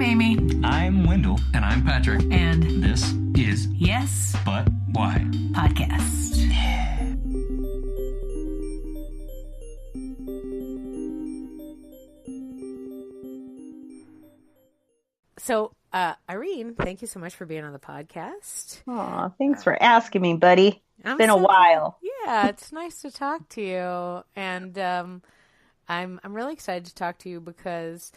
Amy. I'm Wendell. And I'm Patrick. And this is Yes, But Why? Podcast. So, Irene, thank you so much for being on the podcast. Aw, thanks for asking me, buddy. It's been a while. Yeah, it's nice to talk to you, and I'm really excited to talk to you because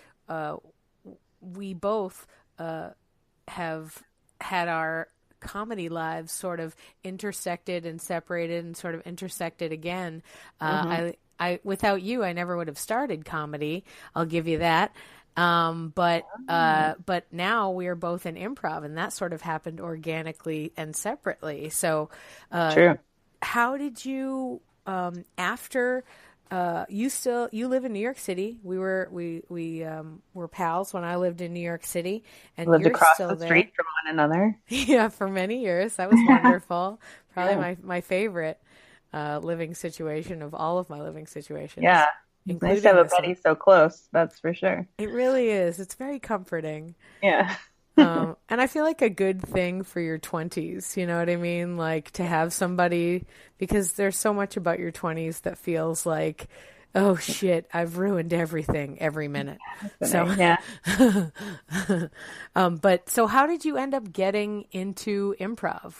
we both have had our comedy lives sort of intersected and separated and sort of intersected again. I without you, I never would have started comedy. I'll give you that. But now we are both in improv, and that sort of happened organically and separately. So, True. How did you, after, you live in New York City. We were pals when I lived in New York City, and Lived you're across still the there. street from one another. Yeah, for many years. That was wonderful. Probably my favorite, living situation of all of my living situations. Yeah. It's nice to have a buddy so close, that's for sure. It really is. It's very comforting. Yeah. And I feel like a good thing for your 20s, you know what I mean? Like to have somebody, because there's so much about your 20s that feels like, oh shit, I've ruined everything every minute. So, yeah. But so how did you end up getting into improv?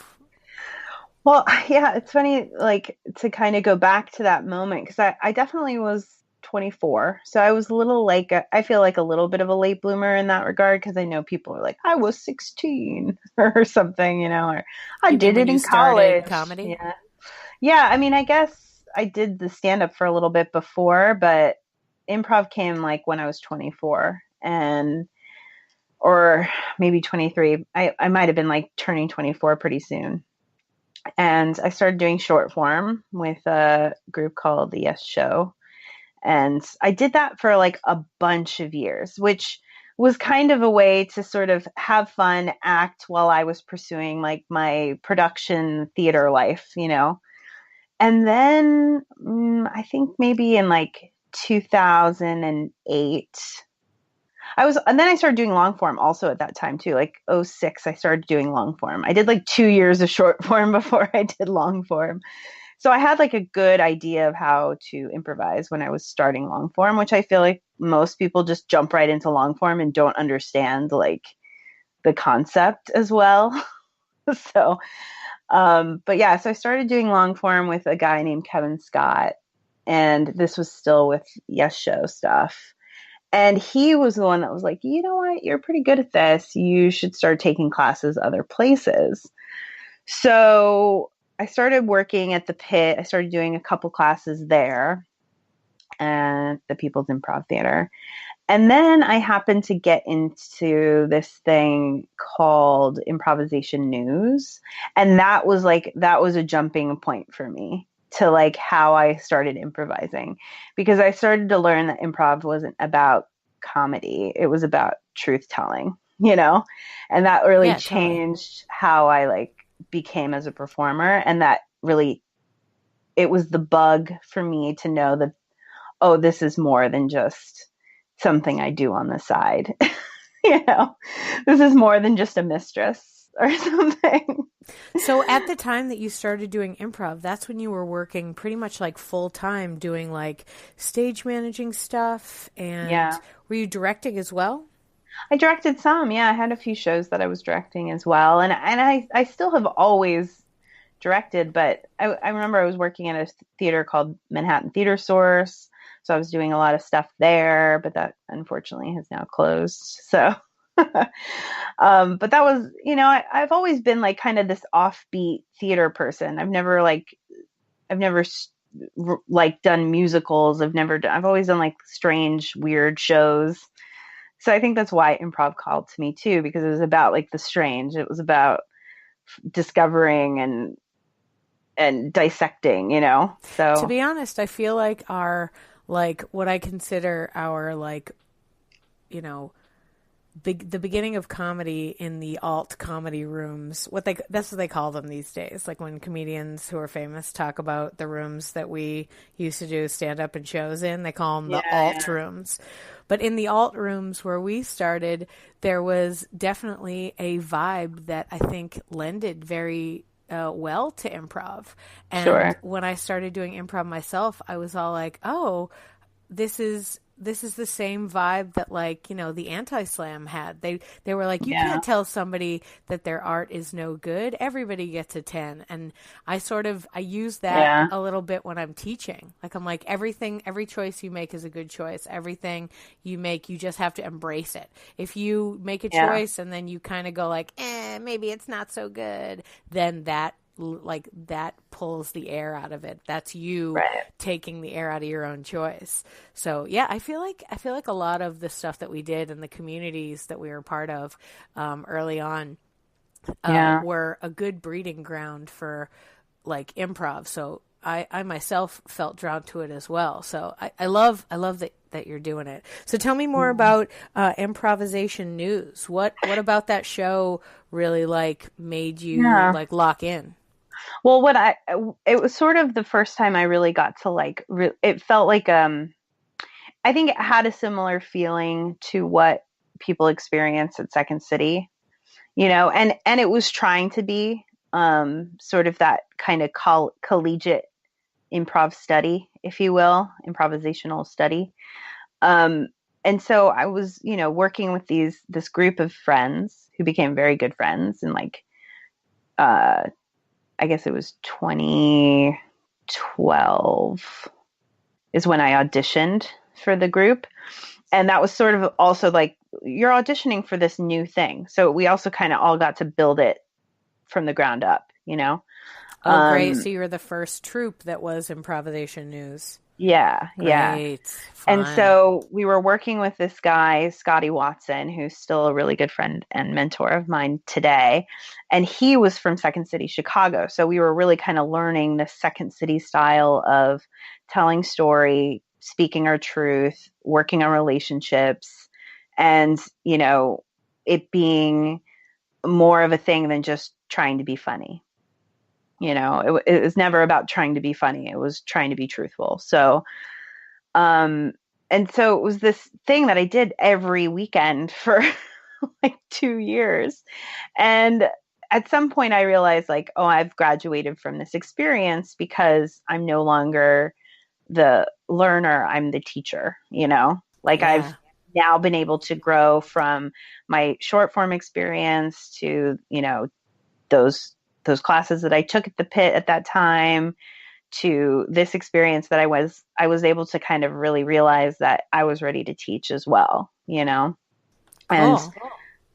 Well, yeah, it's funny, like to kind of go back to that moment, because I definitely was 24. So I was a little like, I feel like a little bit of a late bloomer in that regard, because I know people are like, I was 16 or something, you know, or I did it in college. Comedy? Yeah. Yeah. I mean, I guess I did the stand up for a little bit before, but improv came like when I was 24 or maybe 23. I might've been like turning 24 pretty soon. And I started doing short form with a group called the Yes Show. And I did that for like a bunch of years, which was kind of a way to sort of have fun, act while I was pursuing like my production theater life, you know. And then I think maybe in like 2008, and then I started doing long form also at that time too, like 2006, I started doing long form. I did like 2 years of short form before I did long form. So I had like a good idea of how to improvise when I was starting long form, which I feel like most people just jump right into long form and don't understand like the concept as well. So, but yeah, so I started doing long form with a guy named Kevin Scott, and this was still with Yes Show stuff. And he was the one that was like, you know what, you're pretty good at this. You should start taking classes other places. So I started working at the Pit. I started doing a couple classes there at the People's Improv Theater. And then I happened to get into this thing called improvisation-news. And that was a jumping point for me to like how I started improvising, because I started to learn that improv wasn't about comedy. It was about truth telling, you know, and that really changed how I like became as a performer. And that really, it was the bug for me to know that, oh, this is more than just something I do on the side. You know, this is more than just a mistress or something. So at the time that you started doing improv, that's when you were working pretty much like full time doing like stage managing stuff. And were you directing as well? I directed some. Yeah, I had a few shows that I was directing as well. And I still have always directed, but I remember I was working at a theater called Manhattan Theater Source. So I was doing a lot of stuff there, but that unfortunately has now closed. So, but that was, you know, I've always been like kind of this offbeat theater person. I've never done musicals. I've always done like strange, weird shows. So I think that's why improv called to me too, because it was about like the strange. It was about discovering and dissecting, you know. So to be honest, I feel like what I consider our like, you know, the beginning of comedy in the alt comedy rooms. That's what they call them these days. Like when comedians who are famous talk about the rooms that we used to do stand up and shows in, they call them the alt rooms. But in the alt rooms where we started, there was definitely a vibe that I think lended very well to improv. And when I started doing improv myself, I was all like, oh, this is the same vibe that, like, you know, the Anti-Slam had. They were like, you can't tell somebody that their art is no good. Everybody gets a 10. And I use that a little bit when I'm teaching. Like, I'm like, every choice you make is a good choice. Everything you make, you just have to embrace it. If you make a choice and then you kind of go like, maybe it's not so good, then that pulls the air out of it. That's you taking the air out of your own choice. So yeah, I feel like a lot of the stuff that we did and the communities that we were part of early on were a good breeding ground for like improv. So I myself felt drawn to it as well. So I love that you're doing it. So tell me more about Improvisation-News. What about that show really like made you like lock in? Well, it was sort of the first time I really got to like, it felt like, I think it had a similar feeling to what people experience at Second City, you know, and it was trying to be, sort of that kind of collegiate improv study, if you will, improvisational study. And so I was, you know, working with this group of friends who became very good friends, and like, I guess it was 2012 is when I auditioned for the group. And that was sort of also like, you're auditioning for this new thing. So we also kind of all got to build it from the ground up, you know? Oh, great. So you were the first troupe that was Improvisation-News. Yeah. Great. Yeah. Fun. And so we were working with this guy, Scotty Watson, who's still a really good friend and mentor of mine today. And he was from Second City, Chicago. So we were really kind of learning the Second City style of telling story, speaking our truth, working on relationships, and, you know, it being more of a thing than just trying to be funny. You know, it was never about trying to be funny. It was trying to be truthful. So, and so it was this thing that I did every weekend for like 2 years. And at some point I realized like, oh, I've graduated from this experience because I'm no longer the learner. I'm the teacher, you know, like I've now been able to grow from my short form experience to, you know, those classes that I took at the Pit at that time, to this experience that I was able to kind of really realize that I was ready to teach as well, you know? And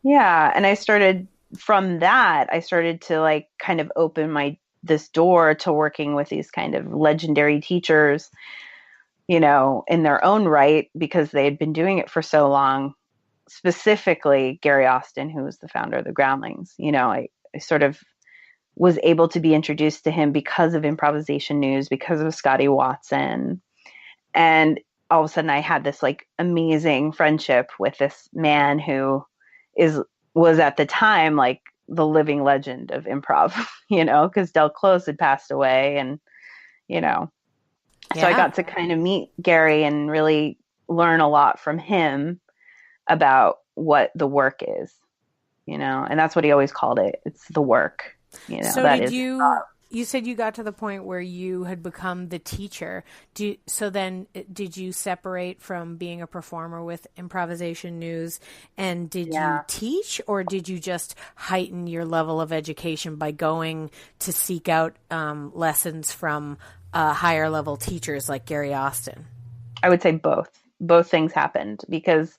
and I started to like kind of open this door to working with these kind of legendary teachers, you know, in their own right, because they had been doing it for so long. Specifically Gary Austin, who was the founder of the Groundlings. You know, I sort of was able to be introduced to him because of Improvisation-News, because of Scotty Watson. And all of a sudden I had this like amazing friendship with this man who was at the time like the living legend of improv, you know, because Del Close had passed away, and, you know, so I got to kind of meet Gary and really learn a lot from him about what the work is, you know, and that's what he always called it. It's the work. You know, so you said you got to the point where you had become the teacher. So then did you separate from being a performer with Improvisation-News, and did you teach, or did you just heighten your level of education by going to seek out lessons from higher level teachers like Gary Austin? I would say both. Both things happened, because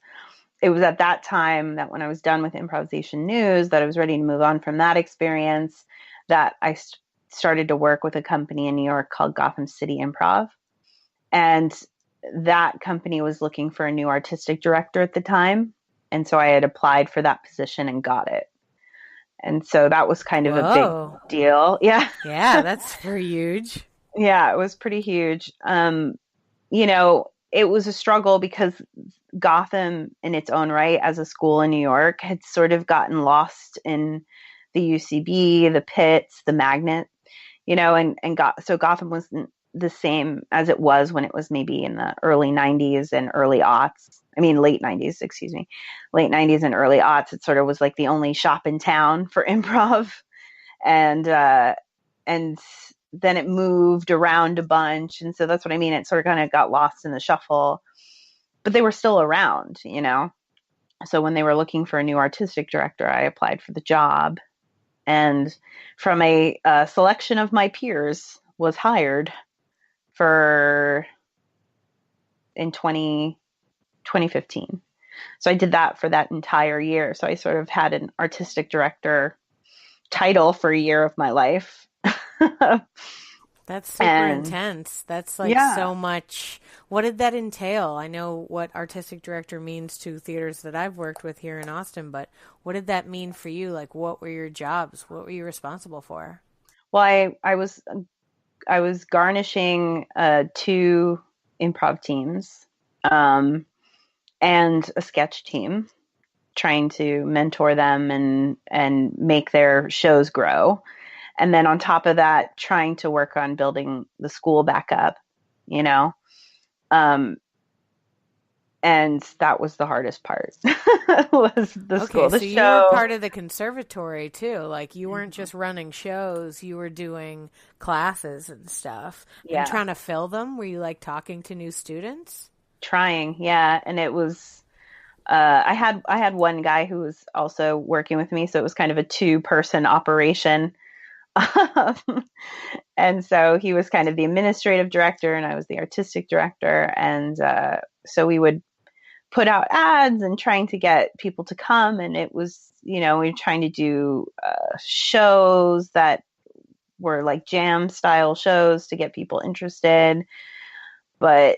it was at that time that when I was done with Improvisation-News, that I was ready to move on from that experience, that I started to work with a company in New York called Gotham City Improv. And that company was looking for a new artistic director at the time. And so I had applied for that position and got it. And so that was kind of a big deal. Yeah. Yeah, that's very huge. Yeah, it was pretty huge. You know, it was a struggle because Gotham in its own right as a school in New York had sort of gotten lost in the UCB, the pits, the magnet, so Gotham wasn't the same as it was when it was maybe in the early 90s and early aughts. I mean, late 90s, excuse me, late 90s and early aughts. It sort of was like the only shop in town for improv. And then it moved around a bunch. And so that's what I mean. It sort of kind of got lost in the shuffle, but they were still around, So when they were looking for a new artistic director, I applied for the job, and from a selection of my peers was hired in 2015. So I did that for that entire year. So I sort of had an artistic director title for a year of my life. That's super intense. That's like so much. What did that entail? I know what artistic director means to theaters that I've worked with here in Austin, but what did that mean for you? Like, what were your jobs? What were you responsible for? Well, I was garnishing 2 improv teams and a sketch team, trying to mentor them and make their shows grow. And then on top of that, trying to work on building the school back up, and that was the hardest part was the school. So you were part of the conservatory too. Like you weren't just running shows, you were doing classes and stuff and trying to fill them. Were you like talking to new students? Trying. Yeah. And it was, I had one guy who was also working with me. So it was kind of a 2-person operation. And so he was kind of the administrative director and I was the artistic director. And so we would put out ads and trying to get people to come. And it was, we were trying to do shows that were like jam style shows to get people interested. But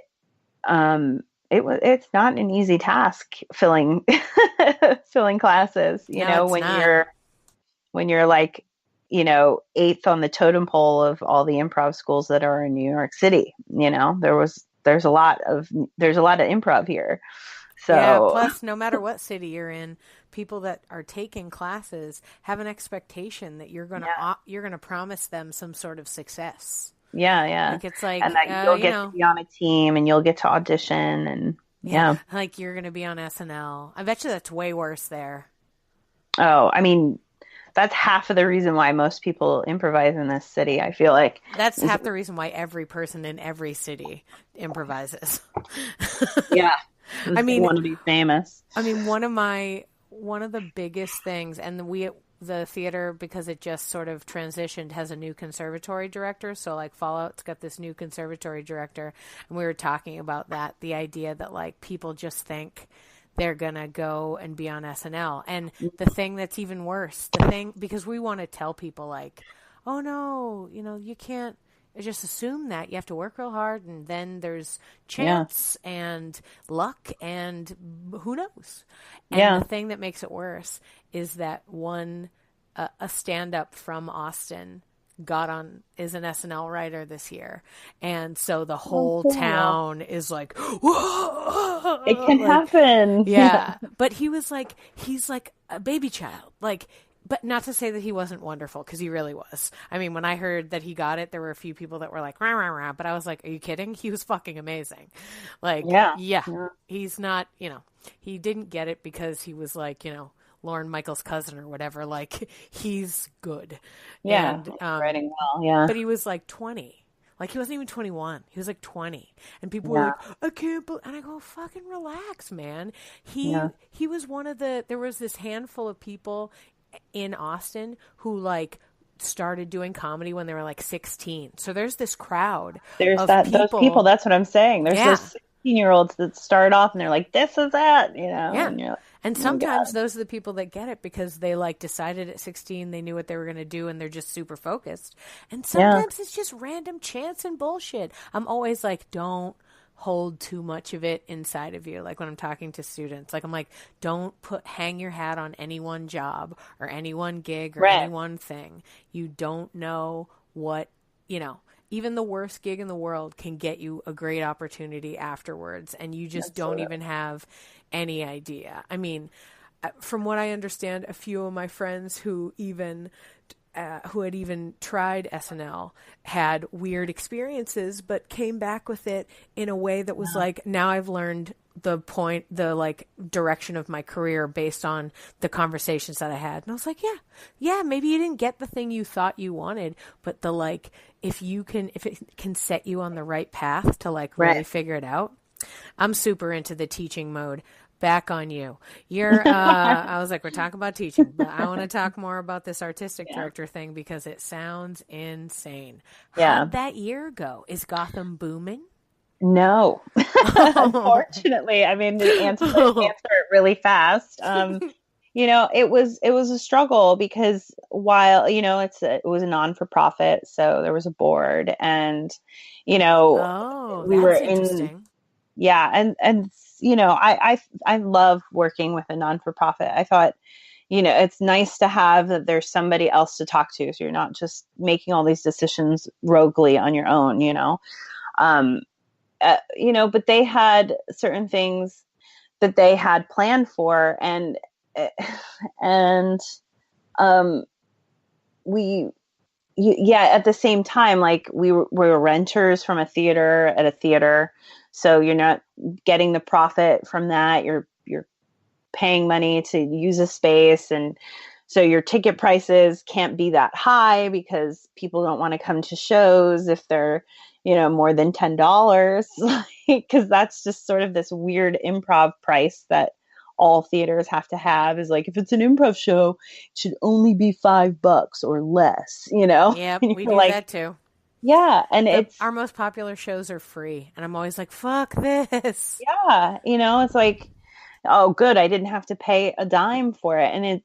it's not an easy task filling classes, when you're like, 8th on the totem pole of all the improv schools that are in New York City. There's a lot of improv here. So yeah, plus no matter what city you're in, people that are taking classes have an expectation that you're gonna promise them some sort of success. Yeah. Like it's like, and that you'll get to be on a team and you'll get to audition and like you're gonna be on SNL. I bet you that's way worse there. Oh, I mean, that's half of the reason why most people improvise in this city. I feel like that's half the reason why every person in every city improvises. Yeah. I mean, want to be famous. I mean, one of the biggest things, and the theater, because it just sort of transitioned, has a new conservatory director. So like Fallout's got this new conservatory director, and we were talking about that, the idea that like people just think they're going to go and be on SNL. And the thing that's even worse, because we want to tell people like, oh no, you can't just assume that. You have to work real hard, and then there's chance and luck and who knows. And the thing that makes it worse is that a stand-up from Austin is an SNL writer this year. And so the whole town is like, whoa! It can happen. Yeah. But he's like a baby child. Like, but not to say that he wasn't wonderful, because he really was. I mean, when I heard that he got it, there were a few people that were like, rah, rah, rah. But I was like, are you kidding? He was fucking amazing. Like, he's not, he didn't get it because he was like, Lorne Michaels' cousin or whatever. Like, he's good. Yeah. And, writing well. Yeah. But he was like 20. Like, he wasn't even 21. He was like 20. And people were like, I can't believe. And I go, fucking relax, man. He was there was this handful of people in Austin who like started doing comedy when they were like 16. So there's this crowd. Those people. That's what I'm saying. There's those 16-year-olds that start off and they're like, this is it, Yeah. And you're like, and sometimes those are the people that get it because they like decided at 16 they knew what they were going to do and they're just super focused. And sometimes it's just random chance and bullshit. I'm always like, don't hold too much of it inside of you. Like when I'm talking to students, like I'm like, don't hang your hat on any one job or any one gig or any one thing. You don't know what, even the worst gig in the world can get you a great opportunity afterwards, and you just don't even have any idea. I mean, from what I understand, a few of my friends who had even tried SNL had weird experiences, but came back with it in a way that was like, now I've learned the like direction of my career based on the conversations that I had. And I was like, yeah, maybe you didn't get the thing you thought you wanted, but if it can set you on the right path to like really figure it out. I'm super into the teaching mode. Back on you. I was like, we're talking about teaching, but I want to talk more about this artistic director thing because it sounds insane. How'd that year go? Is Gotham booming? No, unfortunately. I mean, the answer it really fast. It was a struggle because while, it was a non-for-profit, so there was a board and, we were interesting. And I love working with a non-for-profit. I thought, it's nice to have that there's somebody else to talk to. So you're not just making all these decisions roguely on your own, but they had certain things that they had planned for. And at the same time, like we were renters from a theater at a theater. So you're not getting the profit from that. You're paying money to use a space. And so your ticket prices can't be that high because people don't want to come to shows if they're, more than $10, because that's just sort of this weird improv price that all theaters have to have is like, if it's an improv show, it should only be $5 or less, Yep, we do that too. Yeah. And our most popular shows are free. And I'm always like, fuck this. Yeah. It's like, oh, good. I didn't have to pay a dime for it. And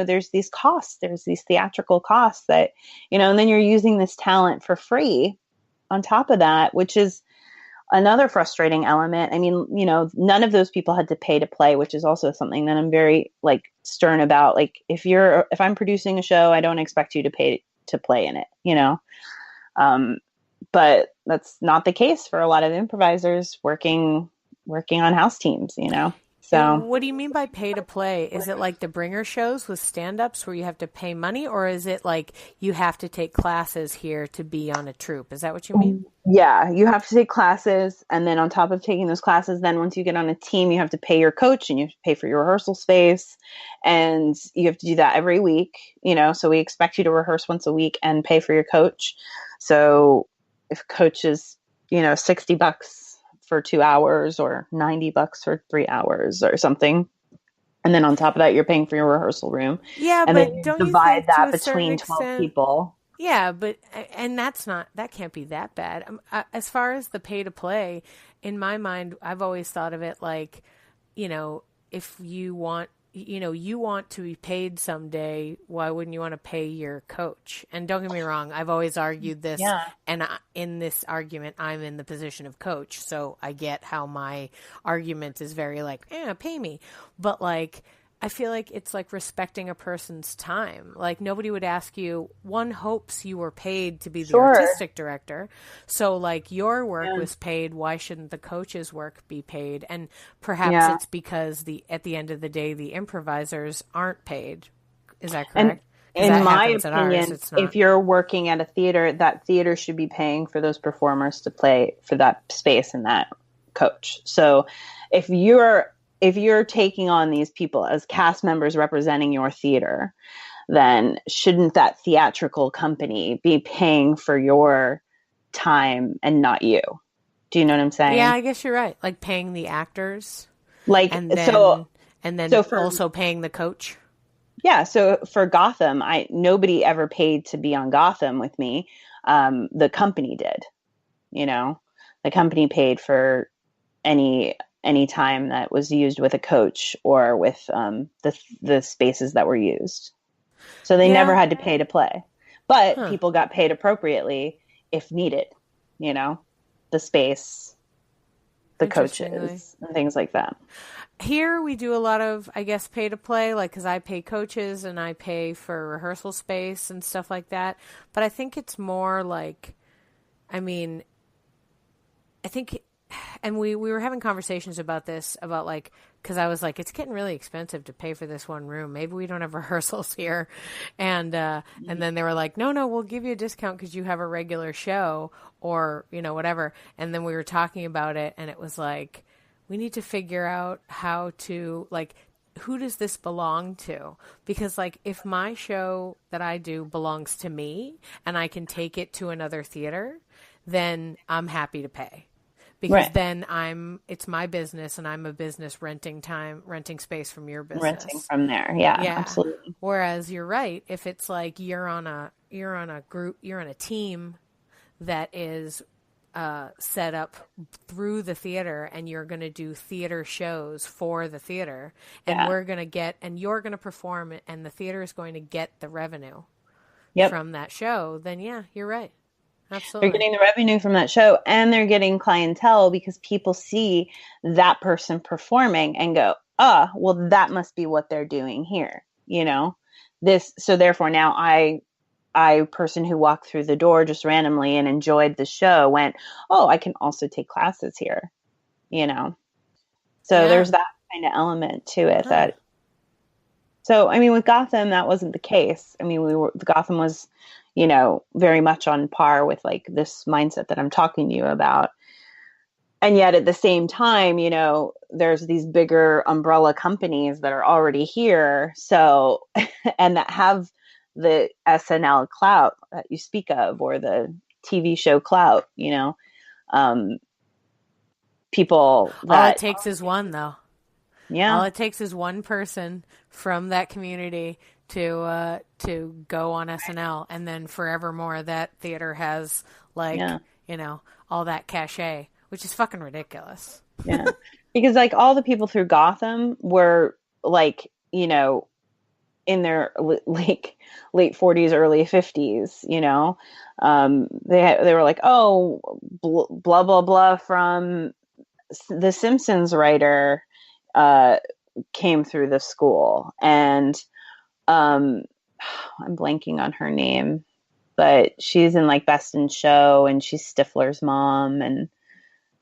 there's these costs, there's these theatrical costs that, and then you're using this talent for free on top of that, which is another frustrating element. I mean, none of those people had to pay to play, which is also something that I'm very like stern about. Like if I'm producing a show, I don't expect you to pay to play in it, but that's not the case for a lot of improvisers working on house teams, So what do you mean by pay to play? Is it like the bringer shows with stand-ups where you have to pay money, or is it like you have to take classes here to be on a troupe? Is that what you mean? Yeah, you have to take classes, and then on top of taking those classes, then once you get on a team, you have to pay your coach and you have to pay for your rehearsal space, and you have to do that every week, so we expect you to rehearse once a week and pay for your coach. So if coach is, $60 for 2 hours or $90 for 3 hours or something. And then on top of that, you're paying for your rehearsal room. Yeah, and but then don't divide you think that to a certain between 12 extent, people. Yeah, but that can't be that bad. As far as the pay to play, in my mind, I've always thought of it like, if you want to be paid someday, why wouldn't you want to pay your coach? And don't get me wrong, I've always argued this, and in this argument, I'm in the position of coach, so I get how my argument is very like, pay me. But like, I feel like it's like respecting a person's time. Like nobody would ask you, one hopes you were paid to be the artistic director. So like your work was paid. Why shouldn't the coach's work be paid? And perhaps it's because at the end of the day, the improvisers aren't paid. Is that correct? In my opinion, if you're working at a theater, that theater should be paying for those performers to play for that space and that coach. So if you're taking on these people as cast members representing your theater, then shouldn't that theatrical company be paying for your time and not you? Do you know what I'm saying? Yeah, I guess you're right. Like paying the actors, and then also paying the coach. Yeah. So for Gotham, nobody ever paid to be on Gotham with me. The company did. The company paid for any time that was used with a coach or with the spaces that were used. So they never had to pay to play, but people got paid appropriately if needed, the space, the coaches and things like that. Here we do a lot of, I guess, pay to play, like, because I pay coaches and I pay for rehearsal space and stuff like that. But I think it's more like I mean, I think, and we were having conversations about this, about like, because I was like, it's getting really expensive to pay for this one room. Maybe we don't have rehearsals here. And then they were like, no, we'll give you a discount because you have a regular show, or, you know, whatever. And then we were talking about it, and it was like, we need to figure out how to, like, who does this belong to? Because, like, if my show that I do belongs to me and I can take it to another theater, then I'm happy to pay. Because then it's my business, and I'm a business renting space from your business. Renting from there. Yeah, absolutely. Whereas you're right. If it's like you're on a team that is set up through the theater, and you're going to do theater shows for the theater, and you're going to perform it, and the theater is going to get the revenue from that show, then yeah, you're right. Absolutely. They're getting the revenue from that show, and they're getting clientele because people see that person performing and go, well, that must be what they're doing here. You know, so therefore now I, person who walked through the door just randomly and enjoyed the show, went, oh, I can also take classes here, you know? So there's that kind of element to it so, I mean, with Gotham, that wasn't the case. I mean, Gotham was, you know, very much on par with like this mindset that I'm talking to you about. And yet at the same time, you know, there's these bigger umbrella companies that are already here. So, and that have the SNL clout that you speak of, or the TV show clout, you know, people that... All it takes is one, though. Yeah. All it takes is one person from that community to go on SNL, and then forevermore that theater has like, you know, all that cachet, which is fucking ridiculous. Yeah. Because like all the people through Gotham were like, you know, in their like late 40s, early 50s, you know, they were like, oh, blah, blah, blah from the Simpsons writer, came through the school, and I'm blanking on her name, but she's in like Best in Show, and she's Stifler's mom, and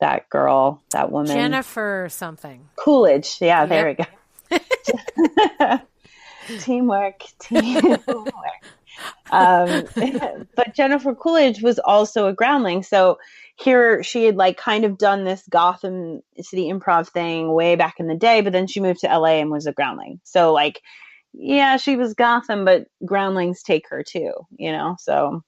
that girl, that woman, Jennifer something Coolidge. Yeah, there we go. Teamwork. But Jennifer Coolidge was also a Groundling, so here she had like kind of done this Gotham City Improv thing way back in the day, but then she moved to LA and was a Groundling. So like, yeah, she was Gotham, but Groundlings take her too, you know? So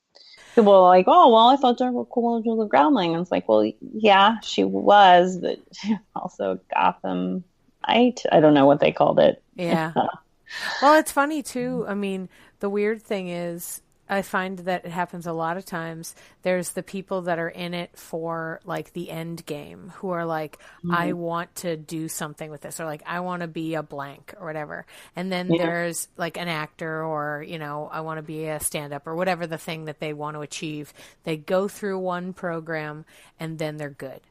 people are like, oh, well, I thought Jennifer Coolidge was a Groundling. And it's like, well, yeah, she was, but she's also Gothamite. I don't know what they called it. Yeah. Well, it's funny too. I mean, the weird thing is, I find that it happens a lot of times. There's the people that are in it for like the end game, who are like, I want to do something with this, or like, I want to be a blank or whatever. And then there's like an actor, or, you know, I want to be a stand-up, or whatever the thing that they want to achieve. They go through one program and then they're good.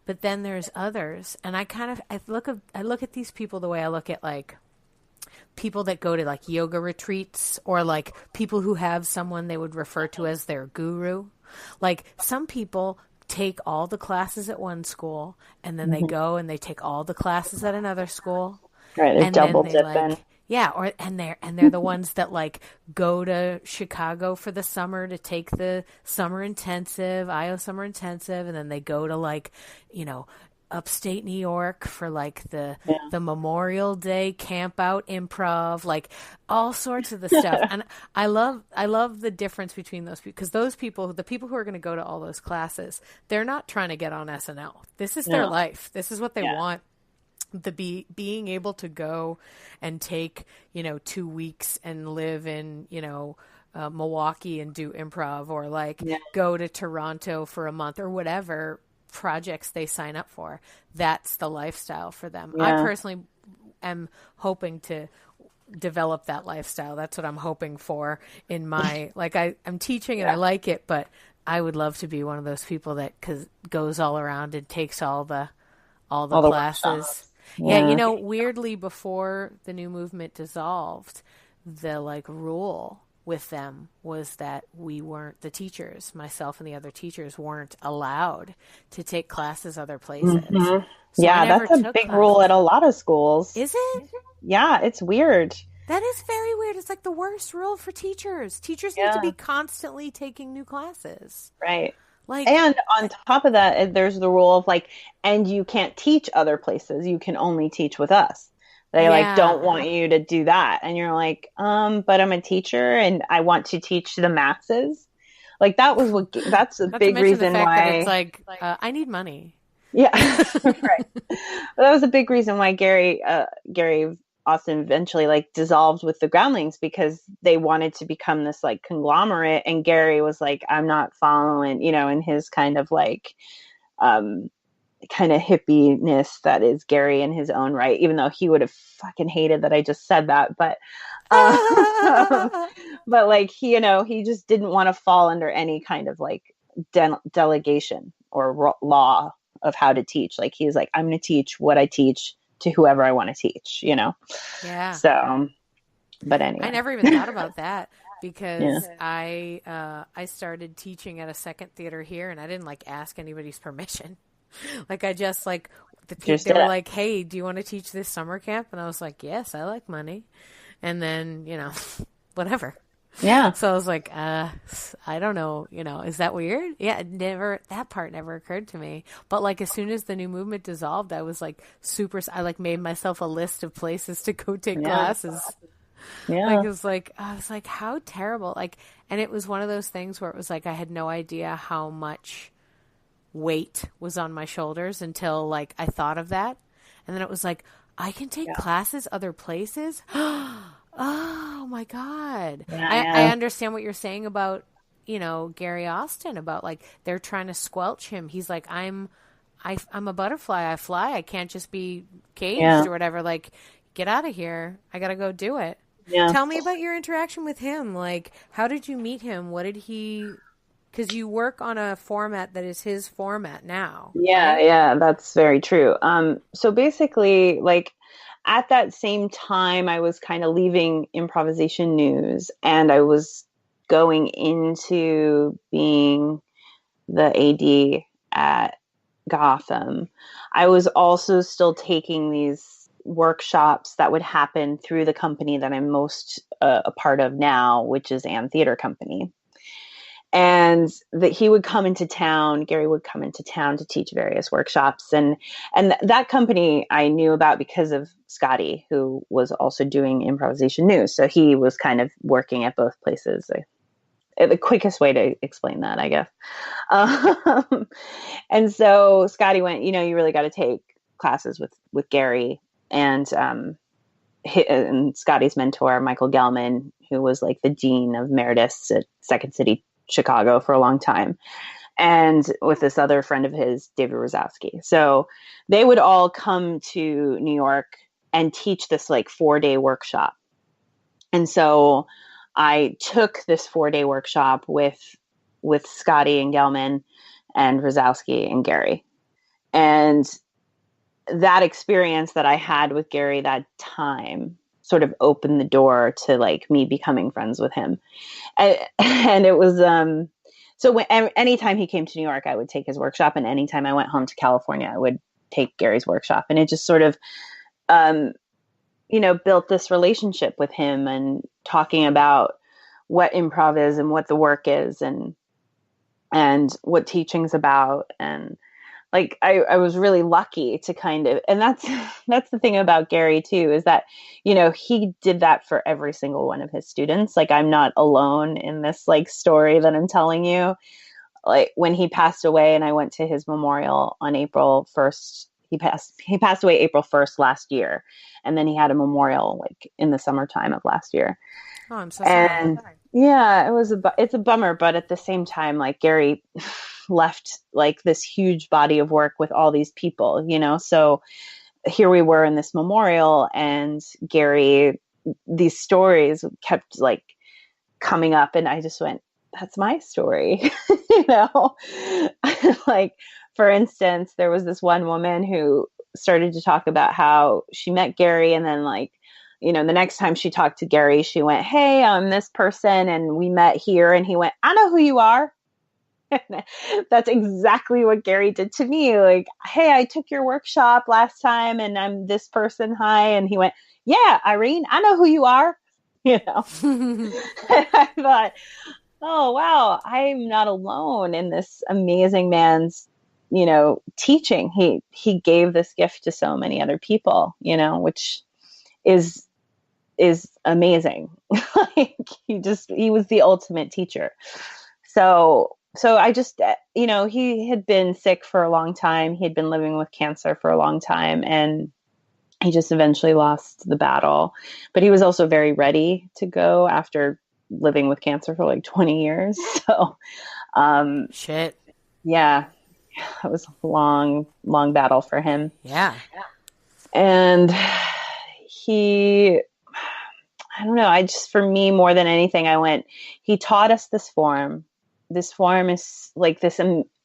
But then there's others. And I look at these people the way I look at like people that go to like yoga retreats, or like people who have someone they would refer to as their guru. Like some people take all the classes at one school, and then they go and they take all the classes at another school. Right, they're double dipping. Like, yeah, they're the ones that like go to Chicago for the summer to take the summer intensive, IO summer intensive, and then they go to like, you know, upstate New York for like the Memorial Day camp out improv, like all sorts of the stuff. And I love the difference between those people, because those people, the people who are going to go to all those classes, they're not trying to get on SNL. This is their life. This is what they want. Being able to go and take, you know, 2 weeks and live in, you know, Milwaukee and do improv, or like go to Toronto for a month, or whatever projects they sign up for. That's the lifestyle for them. I personally am hoping to develop that lifestyle. That's what I'm hoping for in my, like I'm teaching and I like it, but I would love to be one of those people that goes all around and takes all the classes. Yeah, you know, weirdly, before the new movement dissolved, the like rule with them was that we weren't, the teachers, myself and the other teachers, weren't allowed to take classes other places. Mm-hmm. So Yeah, I never that's a took big classes. rule at a lot of schools. Is it? Yeah, it's weird. That is very weird. It's like the worst rule for teachers. Teachers need to be constantly taking new classes. Right. Like, and on top of that, there's the rule of like, and you can't teach other places. You can only teach with us. They like don't want you to do that. And you're like, but I'm a teacher and I want to teach the masses. Like that's a big reason why it's like I need money. Yeah. Right. That was a big reason why Gary Austin eventually like dissolved with the Groundlings, because they wanted to become this like conglomerate, and Gary was like, I'm not following, in his kind of like kind of hippie-ness that is Gary in his own right, even though he would have fucking hated that I just said that, but but like he just didn't want to fall under any kind of like delegation or law of how to teach. Like he's like, I'm going to teach what I teach to whoever I want to teach, Yeah. So, but anyway, I never even thought about that, because I started teaching at a second theater here, and I didn't like ask anybody's permission. Like I just like they were like, hey, do you want to teach this summer camp? And I was like, yes, I like money. And then, whatever. Yeah. So I was like, I don't know, is that weird? Yeah, that part never occurred to me. But like as soon as the new movement dissolved, I was like I like made myself a list of places to go take classes. Yeah. Like I was like, how terrible. Like, and it was one of those things where it was like I had no idea how much weight was on my shoulders until like I thought of that. And then it was like, I can take classes other places. Oh my God. I understand what you're saying about, Gary Austin, about like they're trying to squelch him. He's like, I'm a butterfly. I fly. I can't just be caged or whatever. Like, get out of here. I got to go do it. Yeah. Tell me about your interaction with him. Like, how did you meet him? What did he, because you work on a format that is his format now. Yeah. Right? Yeah, that's very true. So basically like, at that same time, I was kind of leaving Improvisation-News, and I was going into being the AD at Gotham. I was also still taking these workshops that would happen through the company that I'm most a part of now, which is Ann Theater Company. And that he would come into town, Gary would come into town to teach various workshops. And that company I knew about because of Scotty, who was also doing Improvisation-News. So he was kind of working at both places. The quickest way to explain that, I guess. And so Scotty went, you really got to take classes with Gary. And Scotty's mentor, Michael Gelman, who was like the dean of Meredith's at Second City Chicago for a long time, and with this other friend of his, David Rosowski. So they would all come to New York and teach this like 4-day workshop. And so I took this 4-day workshop with Scotty and Gelman and Rosowski and Gary. And that experience that I had with Gary that time sort of opened the door to like me becoming friends with him. And it was, so anytime he came to New York, I would take his workshop, and anytime I went home to California, I would take Gary's workshop. And it just sort of, built this relationship with him, and talking about what improv is and what the work is, and what teaching's about. And like, I was really lucky to kind of, and that's the thing about Gary too, is that, he did that for every single one of his students. Like, I'm not alone in this like story that I'm telling you. Like when he passed away and I went to his memorial on April 1st, he passed away April 1st last year. And then he had a memorial like in the summertime of last year. Oh, I'm so sorry. And yeah, it's a bummer, but at the same time, like Gary left like this huge body of work with all these people, so here we were in this memorial, and Gary, these stories kept like coming up, and I just went, that's my story. Like, for instance, there was this one woman who started to talk about how she met Gary, and then like the next time she talked to Gary, she went, "Hey, I'm this person and we met here." And he went, "I know who you are." That's exactly what Gary did to me. Like, "Hey, I took your workshop last time and I'm this person. Hi." And he went, "Yeah, Irene, I know who you are." And I thought, oh, wow, I'm not alone in this amazing man's, teaching. He gave this gift to so many other people, which is amazing. Like, he was the ultimate teacher. So I just, he had been sick for a long time. He had been living with cancer for a long time, and he just eventually lost the battle. But he was also very ready to go after living with cancer for like 20 years. So, Shit. yeah, it was a long, long battle for him. Yeah. And I don't know, for me, more than anything, he taught us this form. This form is like this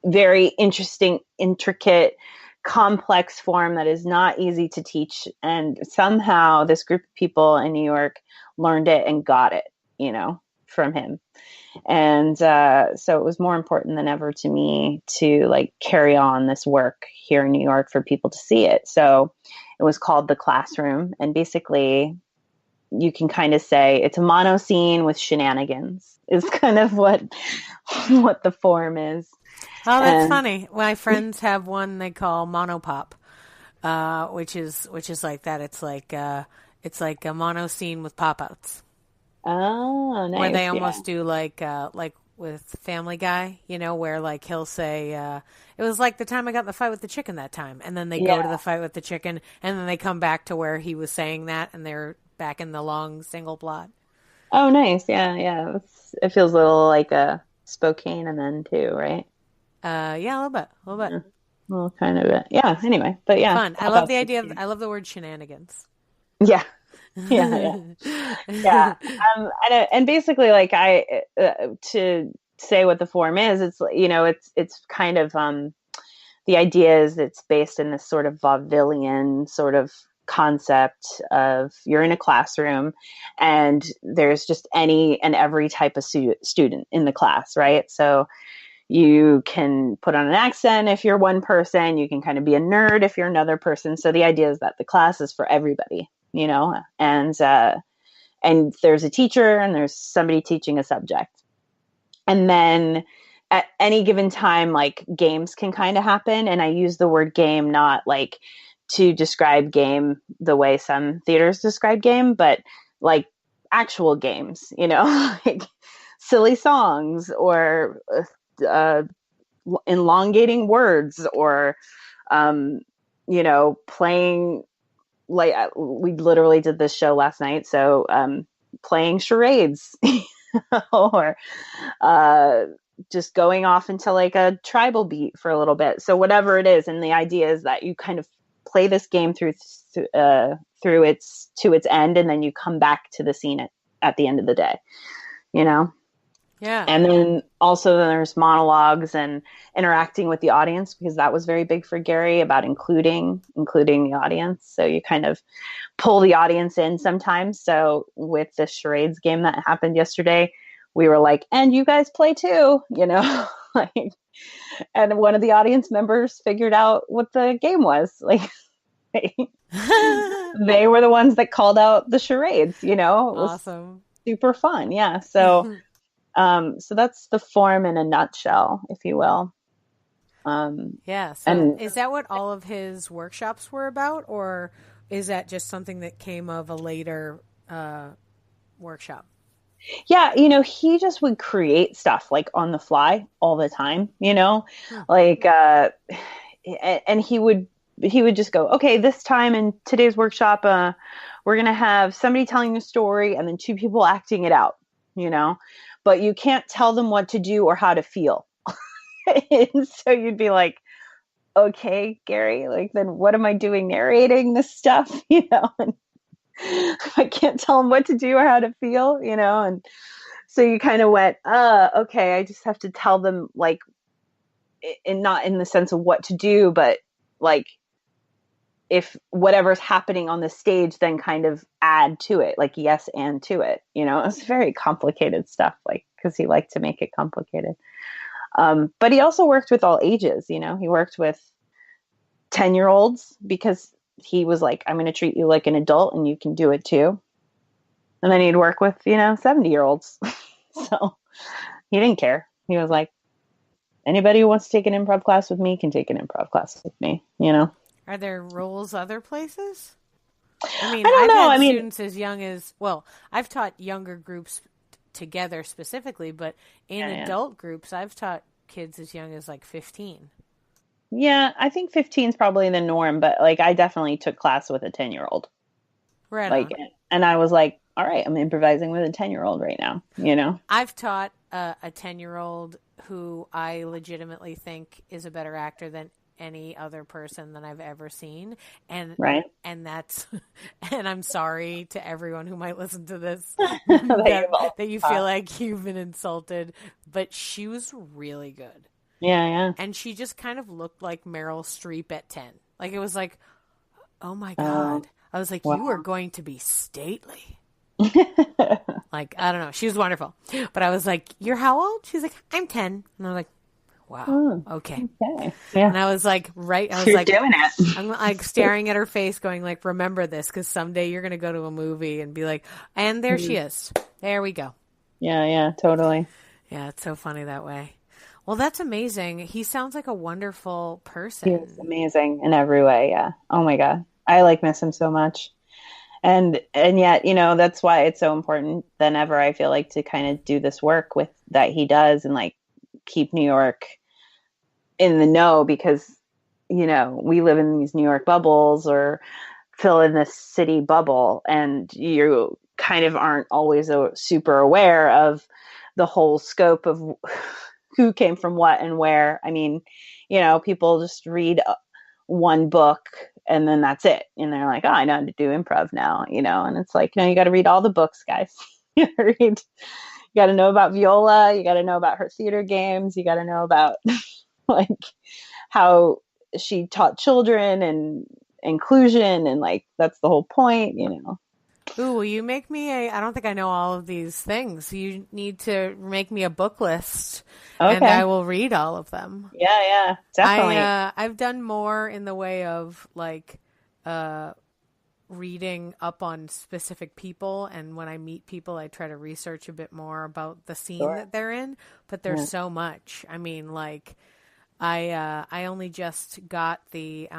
very interesting, intricate, complex form that is not easy to teach. And somehow this group of people in New York learned it and got it, from him. And so it was more important than ever to me to like carry on this work here in New York for people to see it. So it was called The Classroom. And basically, you can kind of say it's a mono scene with shenanigans is kind of what the form is. Oh, that's funny. My friends have one they call monopop, which is like that. It's like a mono scene with pop outs. Oh, nice. Where they almost do like with Family Guy, where like he'll say, "It was like the time I got in the fight with the chicken that time," and then they go to the fight with the chicken, and then they come back to where he was saying that, and they're back in the long single plot. Oh, nice. Yeah. It feels a little like a Spokane and then too, right? Yeah, a little bit. Yeah. Well, kind of it. Yeah. Anyway, but yeah. Fun. I love the idea of. I love the word shenanigans. Yeah. Yeah. And basically, like to say what the form is, it's kind of the idea is it's based in this sort of vaudevillian sort of concept of you're in a classroom and there's just any and every type of student in the class, right? So you can put on an accent if you're one person, you can kind of be a nerd if you're another person. So the idea is that the class is for everybody, and there's a teacher and there's somebody teaching a subject. And then at any given time, like games can kind of happen. And I use the word game, not like to describe game the way some theaters describe game, but like actual games, like silly songs or elongating words or, playing, like we literally did this show last night. So playing charades or just going off into like a tribal beat for a little bit. So whatever it is. And the idea is that you kind of play this game through to its end, and then you come back to the scene at the end of the day, Yeah. And then also there's monologues and interacting with the audience, because that was very big for Gary about including the audience. So you kind of pull the audience in sometimes. So with the charades game that happened yesterday, we were like, and you guys play too, like, and one of the audience members figured out what the game was. Like, they were the ones that called out the charades, It was awesome. Super fun. Yeah. So, so that's the form in a nutshell, if you will. Yeah. So is that what all of his workshops were about, or is that just something that came of a later workshop? Yeah, he just would create stuff like on the fly all the time, like, and he would just go, okay, this time in today's workshop, we're going to have somebody telling a story and then two people acting it out, but you can't tell them what to do or how to feel. And so you'd be like, okay, Gary, like, then what am I doing narrating this stuff, and I can't tell them what to do or how to feel, and so you kind of went, okay, I just have to tell them, like, and not in the sense of what to do, but like if whatever's happening on the stage then kind of add to it, like yes and to it, it's very complicated stuff, like because he liked to make it complicated. But he also worked with all ages. He worked with 10-year-olds because he was like, I'm going to treat you like an adult and you can do it too. And then he'd work with 70-year-olds. So he didn't care. He was like, anybody who wants to take an improv class with me can take an improv class with me. Are there rules other places? I mean, I don't know. Had students as young as, well, I've taught younger groups together specifically, but in adult groups, I've taught kids as young as like 15. Yeah, I think 15 is probably the norm, but like I definitely took class with a 10-year-old. Right. Like, and I was like, all right, I'm improvising with a 10-year-old right now, I've taught a 10-year-old who I legitimately think is a better actor than any other person that I've ever seen. And that's, and I'm sorry to everyone who might listen to this that you feel like you've been insulted, but she was really good. Yeah. And she just kind of looked like Meryl Streep at 10. Like, it was like, oh my God. I was like, wow. You are going to be stately. Like, I don't know. She was wonderful. But I was like, you're how old? She's like, I'm 10. And I was like, wow. Okay. Yeah. And I was like, I was You're like, doing it. I'm like staring at her face going like, remember this, because someday you're going to go to a movie and be like, and there she is. There we go. Yeah, totally. Yeah, it's so funny that way. Well, that's amazing. He sounds like a wonderful person. He was amazing in every way. Yeah. Oh my God. I miss him so much. And yet, that's why it's so important than ever, I feel like, to kind of do this work with that he does and like keep New York in the know, because, we live in these New York bubbles or fill in this city bubble, and you kind of aren't always super aware of the whole scope of who came from what and where. I mean, people just read one book and then that's it. And they're like, oh, I know how to do improv now, and it's like, no, you got to read all the books, guys. You got to know about Viola. You got to know about her theater games. You got to know about like how she taught children and inclusion. And like, that's the whole point, Ooh, will you make me I don't think I know all of these things. You need to make me a book list, and I will read all of them. Yeah, definitely. I've done more in the way of like reading up on specific people, and when I meet people, I try to research a bit more about the scene that they're in. But there's so much. I mean, like I only just got the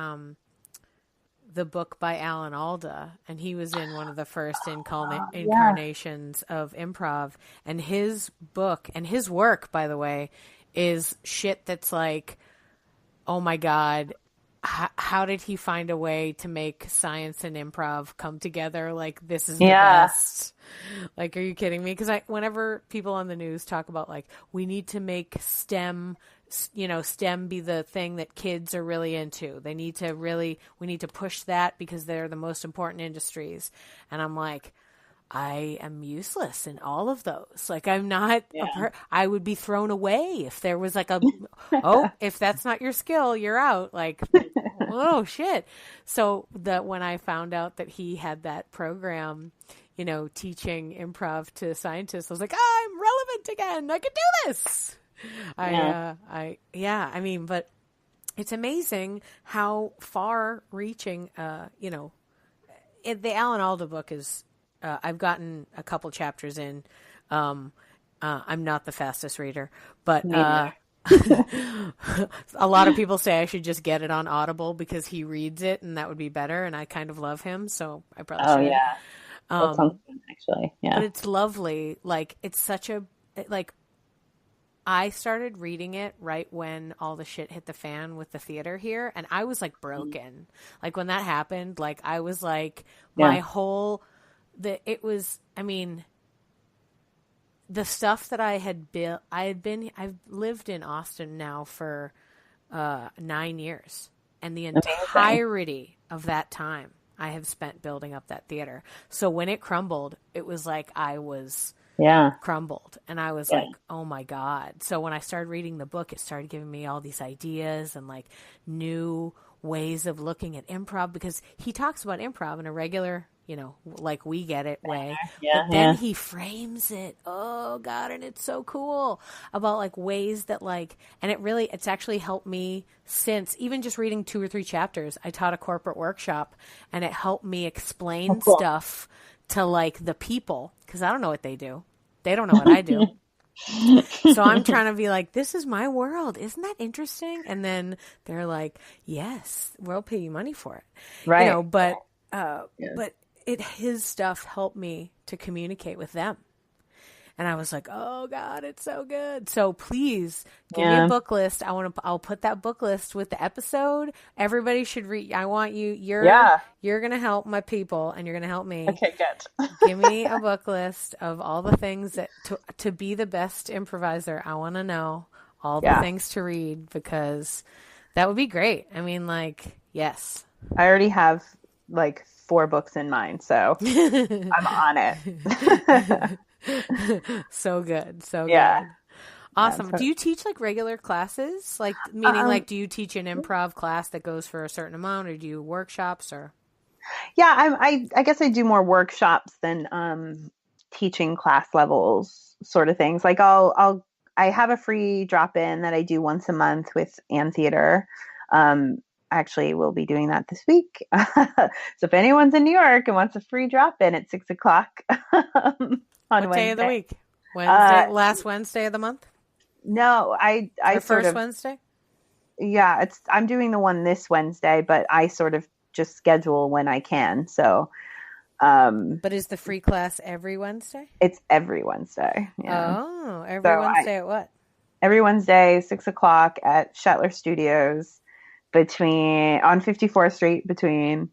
book by Alda, and he was in one of the first incarnations of improv, and his book and his work, by the way, is shit that's like, oh my God, how did he find a way to make science and improv come together? Like, this is the best. Like, are you kidding me? Because whenever people on the news talk about like, we need to make STEM be the thing that kids are really into. We need to push that because they're the most important industries. And I'm like, I am useless in all of those. Like, I'm not, I would be thrown away if there was like if that's not your skill, you're out. Like, oh shit. So when I found out that he had that program, teaching improv to scientists, I was like, I'm relevant again. I can do this. I mean, but it's amazing how far reaching, the Alan Alda book is, I've gotten a couple chapters in. I'm not the fastest reader, but, a lot of people say I should just get it on Audible because he reads it and that would be better. And I kind of love him. So I probably should. Yeah. That sounds good, actually. Yeah. But it's lovely. Like, it's such I started reading it right when all the shit hit the fan with the theater here, and I was like broken. Like, when that happened, like, I was like, my whole, the stuff that I had built, I've lived in Austin now for 9 years, and the entirety of that time I have spent building up that theater. So when it crumbled, it was like I was crumbled, and I was like, oh my God. So when I started reading the book, it started giving me all these ideas and like new ways of looking at improv, because he talks about improv in a regular, like we get it way. Yeah, but then he frames it. Oh God. And it's so cool about like ways that like, and it's actually helped me since even just reading 2 or 3 chapters. I taught a corporate workshop and it helped me explain stuff to like the people. 'Cause I don't know what they do. They don't know what I do. So I'm trying to be like, this is my world. Isn't that interesting? And then they're like, yes, we'll pay you money for it. Right. But his stuff helped me to communicate with them. And I was like, oh God, it's so good. So please give me a book list. I'll put that book list with the episode. Everybody should read. I want you, you're going to help my people and you're going to help me. Okay, good. Give me a book list of all the things that to be the best improviser. I want to know all the things to read, because that would be great. I mean, like, yes. I already have like 4 books in mind, so I'm on it. So good. Good. Awesome. Do you teach like regular classes? Like meaning like, do you teach an improv class that goes for a certain amount, or do you workshops or? Yeah, I guess I do more workshops than teaching class levels sort of things. Like I have a free drop-in that I do once a month with Ann Theater. Actually, we'll be doing that this week. So if anyone's in New York and wants a free drop-in at 6:00 on what Wednesday. day of the week? Wednesday, last Wednesday of the month? No, I first Wednesday? Yeah, I'm doing the one this Wednesday, but I sort of just schedule when I can. So, but is the free class every Wednesday? It's every Wednesday. Yeah. Oh, every Wednesday at what? Every Wednesday, 6:00 at Shetler Studios on 54th Street between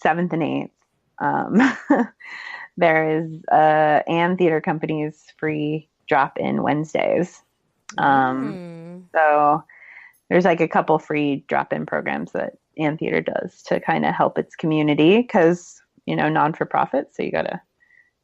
7th and 8th. There is Ann Theater Company's free drop-in Wednesdays. So there's like a couple free drop-in programs that Ann Theater does to kind of help its community, because, non-for-profit. So you got to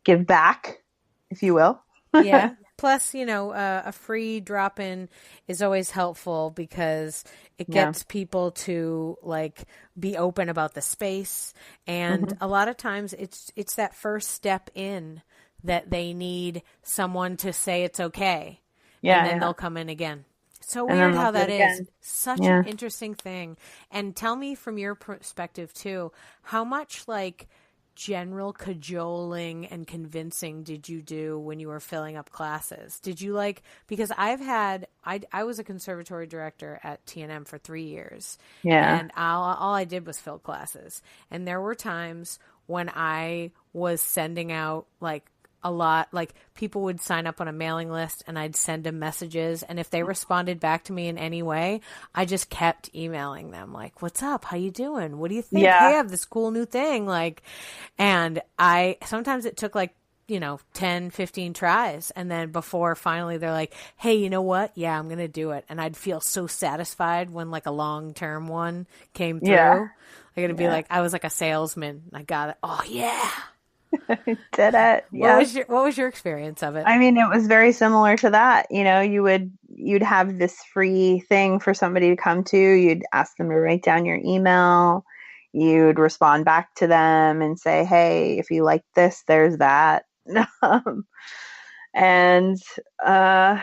give back, if you will. Yeah. Plus, a free drop-in is always helpful because it gets people to like be open about the space. And a lot of times it's that first step in that they need someone to say it's okay. Yeah. And then they'll come in again. So weird how that is. Such an interesting thing. And tell me from your perspective too, how much like general cajoling and convincing did you do when you were filling up classes? Did you because I was a conservatory director at TNM for 3 years. Yeah. And all I did was fill classes. And there were times when I was sending out a lot, people would sign up on a mailing list and I'd send them messages. And if they responded back to me in any way, I just kept emailing them what's up? How you doing? What do you think? Yeah. Hey, I have this cool new thing. And sometimes it took 10, 15 tries. And then before finally they're like, hey, you know what? Yeah, I'm going to do it. And I'd feel so satisfied when a long-term one came through. Yeah. It'd be I was like a salesman. I got it. Oh yeah. Did it. Yeah. What was your experience of it? I mean, it was very similar to that. You'd have this free thing for somebody to come to. You'd ask them to write down your email. You'd respond back to them and say, hey, if you like this, there's that. And, a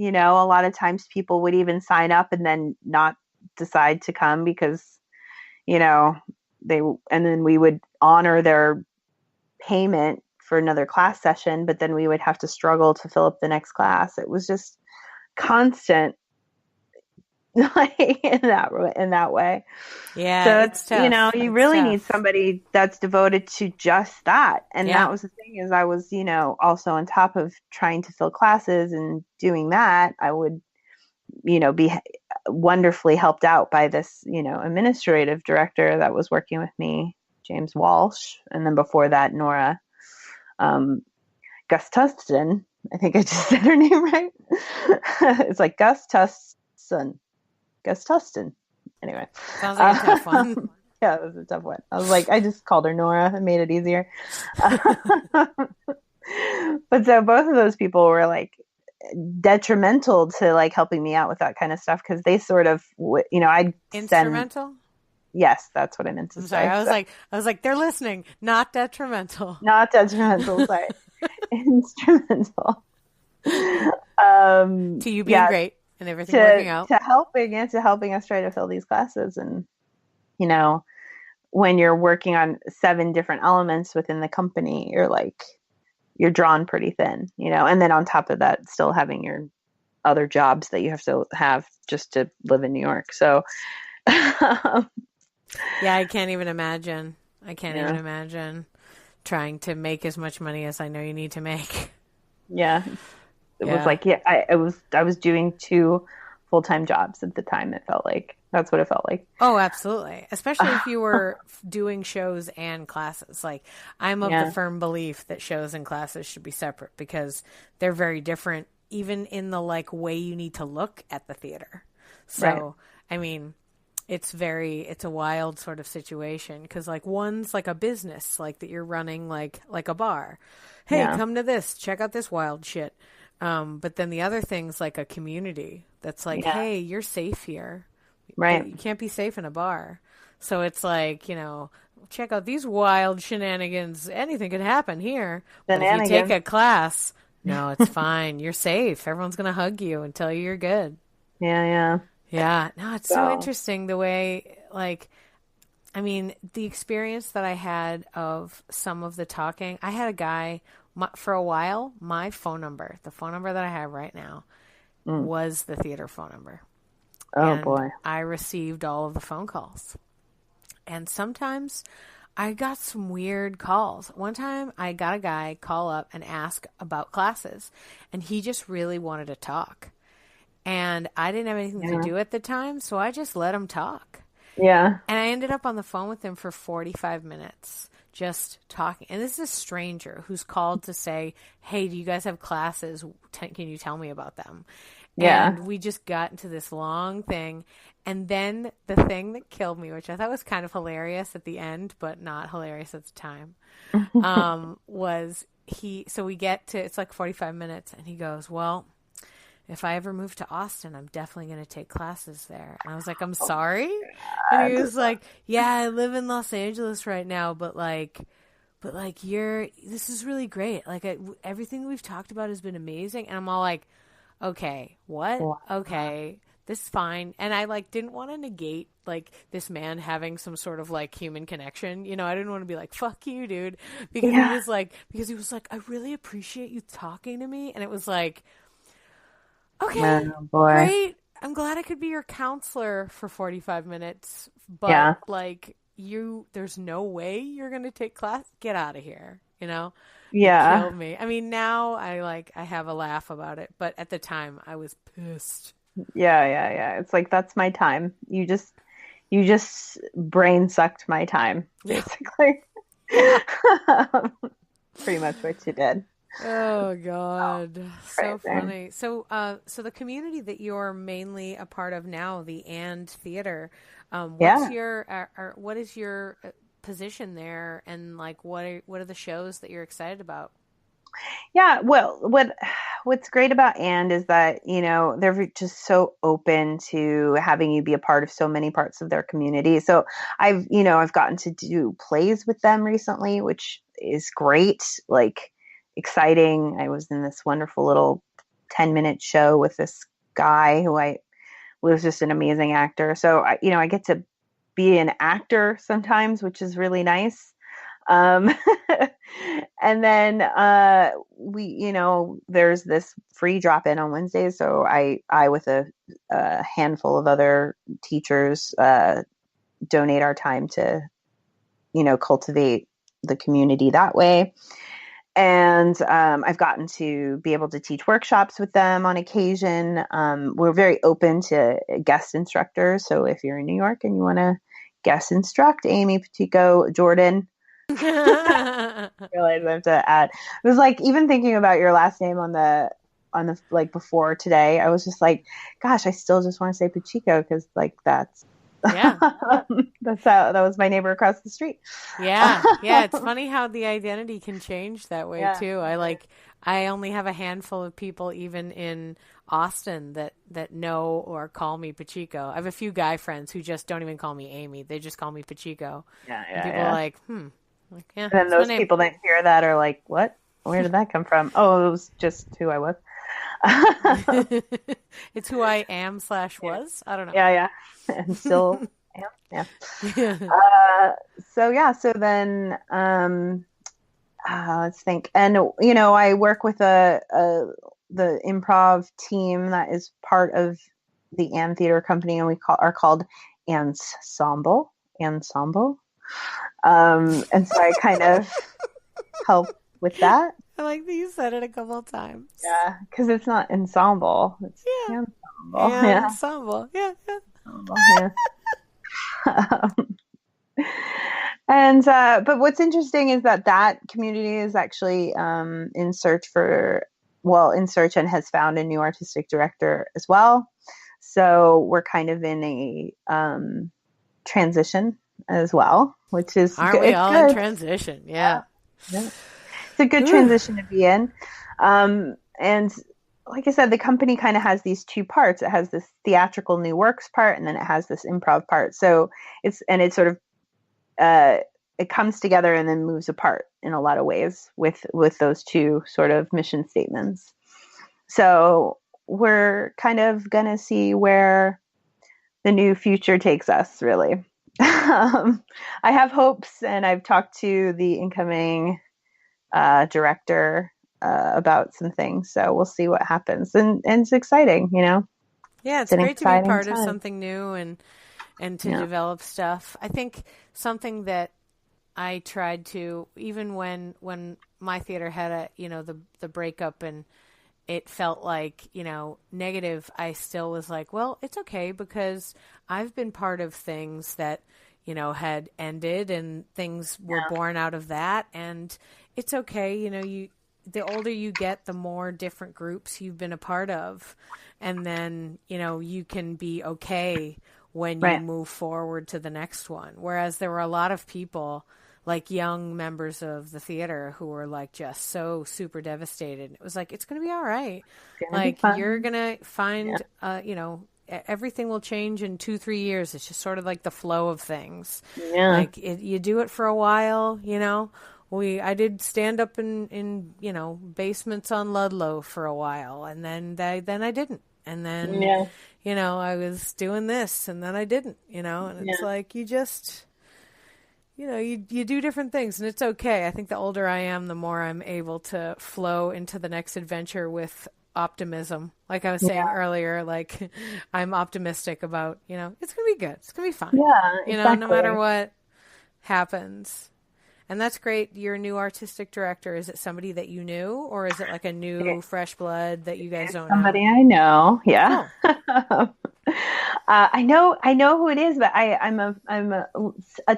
lot of times people would even sign up and then not decide to come because, and then we would honor their payment for another class session, but then we would have to struggle to fill up the next class. It was just constant in that way. Yeah. So it's tough. You really need somebody that's devoted to just that. And that was the thing, is I was, also on top of trying to fill classes and doing that, I would, be wonderfully helped out by this, administrative director that was working with me, James Walsh, and then before that, Nora Gustuston. I think I just said her name right. It's like Gustuston. Anyway. Sounds like a tough one. Yeah, it was a tough one. I was I just called her Nora and made it easier. But so both of those people were Instrumental? detrimental to helping me out with that kind of stuff, because they sort of, I'd Instrumental? Yes, that's what I meant to I'm say. sorry. I was like, they're listening. Not detrimental. Not detrimental, sorry. Instrumental. To you being Yeah, great and everything working out. to helping us try to fill these classes. And, you know, when you're working on 7 different elements within the company, you're drawn pretty thin, and then on top of that, still having your other jobs that you have to have just to live in New York. So, yeah, I can't even imagine. Even imagine trying to make as much money as I know you need to make. Yeah. It was like, I was doing 2 full-time jobs at the time. That's what it felt like. Oh, absolutely. Especially if you were doing shows and classes. Like, I'm of the firm belief that shows and classes should be separate because they're very different, even in the way you need to look at the theater. So, right. I mean, it's a wild sort of situation because one's like a business, that you're running like a bar. Hey, come to this, check out this wild shit. But then the other thing's like a community that's hey, you're safe here. Right. You can't be safe in a bar. So it's check out these wild shenanigans. Anything could happen here. But if you take a class, no, it's fine. You're safe. Everyone's going to hug you and tell you you're good. Yeah. Yeah. No, it's so interesting the way, the experience that I had of some of the talking. I had a guy for a while, the phone number that I have right now was the theater phone number. Oh, boy. I received all of the phone calls. And sometimes I got some weird calls. One time I got a guy call up and ask about classes, and he just really wanted to talk. And I didn't have anything to do at the time, so I just let him talk. Yeah. And I ended up on the phone with him for 45 minutes just talking. And this is a stranger who's called to say, hey, do you guys have classes? Can you tell me about them? Yeah. And we just got into this long thing. And then the thing that killed me, which I thought was kind of hilarious at the end, but not hilarious at the time, was we get to, it's 45 minutes, and he goes, well, if I ever move to Austin, I'm definitely going to take classes there. And I was like, I'm sorry? And he was like, yeah, I live in Los Angeles right now, but this is really great. Everything we've talked about has been amazing. And I'm all like, okay, what? Wow. Okay, this is fine. And I didn't want to negate this man having some sort of human connection. I didn't want to be like, fuck you, dude. Because he was like, I really appreciate you talking to me. And it was like, okay, great. I'm glad I could be your counselor for 45 minute, but there's no way you're going to take class. Get out of here. Yeah. It killed me. I mean, now I have a laugh about it, but at the time I was pissed. Yeah. It's that's my time. You just brain sucked my time, basically. Pretty much what you did. Oh God, so funny. So, the community that you're mainly a part of now, the And Theater, what is your position there, and what are the shows that you're excited about? Yeah, well, what's great about And is that they're just so open to having you be a part of so many parts of their community. So I've gotten to do plays with them recently, which is great. Exciting. I was in this wonderful little 10-minute show with this guy who was just an amazing actor. So I get to be an actor sometimes, which is really nice. And then there's this free drop-in on Wednesdays. So I with a handful of other teachers donate our time to cultivate the community that way. And I've gotten to be able to teach workshops with them on occasion. We're very open to guest instructors. So if you're in New York and you want to guest instruct, Amy, Pacheco, Jordan, I realized I have to add. It was even thinking about your last name on the before today, I was just gosh, I still just want to say Pacheco because that's Yeah. That was my neighbor across the street. Yeah. It's funny how the identity can change that way too. I only have a handful of people even in Austin that know or call me Pachico. I have a few guy friends who just don't even call me Amy. They just call me Pachico. And people are like, Like, yeah. And then those people that hear that are like, what? Where did that come from? Oh, it was just who I was. It's who I am / was. I don't know. Yeah. And still am. Yeah. So then, let's think. And, I work with the improv team that is part of the Ann Theater Company, and we are called Ensemble. And so I kind of help with that. I like that you said it a couple of times. Yeah, because it's not ensemble. It's ensemble. Ensemble. Yeah. Ensemble, yeah. But what's interesting is that community is actually in search and has found a new artistic director as well. So we're kind of in a transition as well, which is Aren't we all in transition? Yeah. It's a good transition to be in. And like I said, the company kind of has these two parts. It has this theatrical new works part, and then it has this improv part. So it's sort of, it comes together and then moves apart in a lot of ways with those two sort of mission statements. So we're kind of going to see where the new future takes us, really. I have hopes, and I've talked to the incoming director about some things, so we'll see what happens, and it's exciting, Yeah, it's great to be part of something new and to develop stuff. I think something that I tried to, even when my theater had the breakup and it felt like, negative, I still was like, well, it's okay, because I've been part of things that, had ended, and things were born out of that. And it's okay. The older you get, the more different groups you've been a part of. And then, you can be okay when you move forward to the next one. Whereas there were a lot of people, like young members of the theater, who were like just so super devastated. It was like, it's going to be all right. Like, you're going to find, everything will change in 2-3 years. It's just sort of like the flow of things. Yeah. Like you do it for a while, I did stand up in basements on Ludlow for a while, and then I didn't. And then, I was doing this, and then I didn't, and it's like, you just, you do different things, and it's okay. I think the older I am, the more I'm able to flow into the next adventure with optimism. Like I was saying earlier, like I'm optimistic about, it's going to be good. It's going to be fine. Yeah, exactly. No matter what happens. And that's great. You're a new artistic director. Is it somebody that you knew, or is it like a new fresh blood that you guys don't know? Somebody I know. Yeah. Cool. I know who it is, but I'm a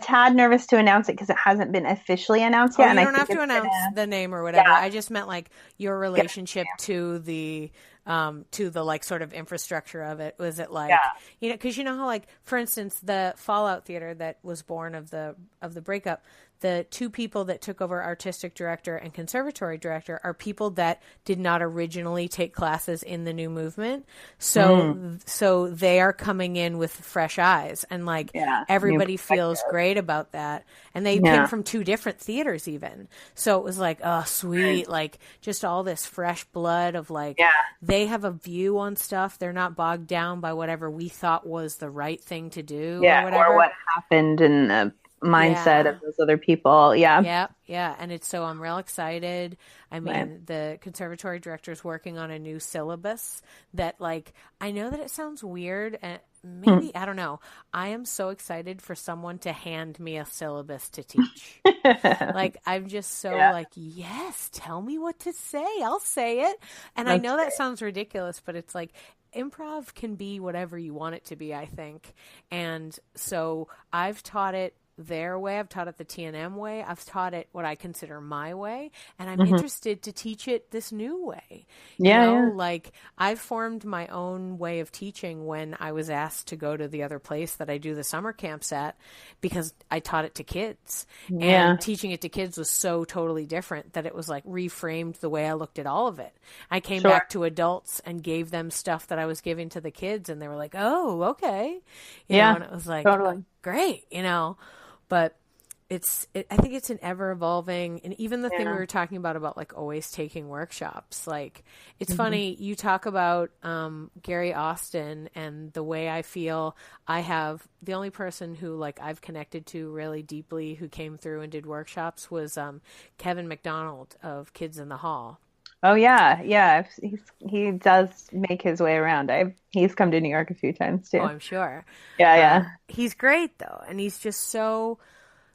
tad nervous to announce it because it hasn't been officially announced yet. You don't have to announce the name or whatever. Yeah. I just meant like your relationship to the like sort of infrastructure of it. Was it like, because how like, for instance, the Fallout Theater that was born of the breakup, the two people that took over artistic director and conservatory director are people that did not originally take classes in the new movement. So they are coming in with fresh eyes, and like everybody feels great about that. And they came from two different theaters even. So it was like, oh, sweet. Like just all this fresh blood of like, they have a view on stuff. They're not bogged down by whatever we thought was the right thing to do or whatever. Or what happened in the mindset of those other people. Yeah. And I'm real excited. I mean, the conservatory director is working on a new syllabus that, like, I know that it sounds weird, and maybe I don't know. I am so excited for someone to hand me a syllabus to teach. Like, I'm just so like, yes, tell me what to say. I'll say it. And I know that sounds ridiculous, but it's like, improv can be whatever you want it to be, I think. And so I've taught it their way. I've taught it the TNM way. I've taught it what I consider my way. And I'm interested to teach it this new way. Yeah. Like I've formed my own way of teaching when I was asked to go to the other place that I do the summer camps at, because I taught it to kids. Yeah. And teaching it to kids was so totally different that it was like reframed the way I looked at all of it. I came back to adults and gave them stuff that I was giving to the kids, and they were like, oh, okay. You know, and it was like, totally. Great, but I think it's an ever evolving, and even the thing we were talking about like always taking workshops, like it's funny, you talk about Gary Austin, and the way I feel I have the only person who like I've connected to really deeply who came through and did workshops was Kevin McDonald of Kids in the Hall. Oh yeah. He does make his way around. He's come to New York a few times too. Oh, I'm sure. Yeah. He's great though, and he's just so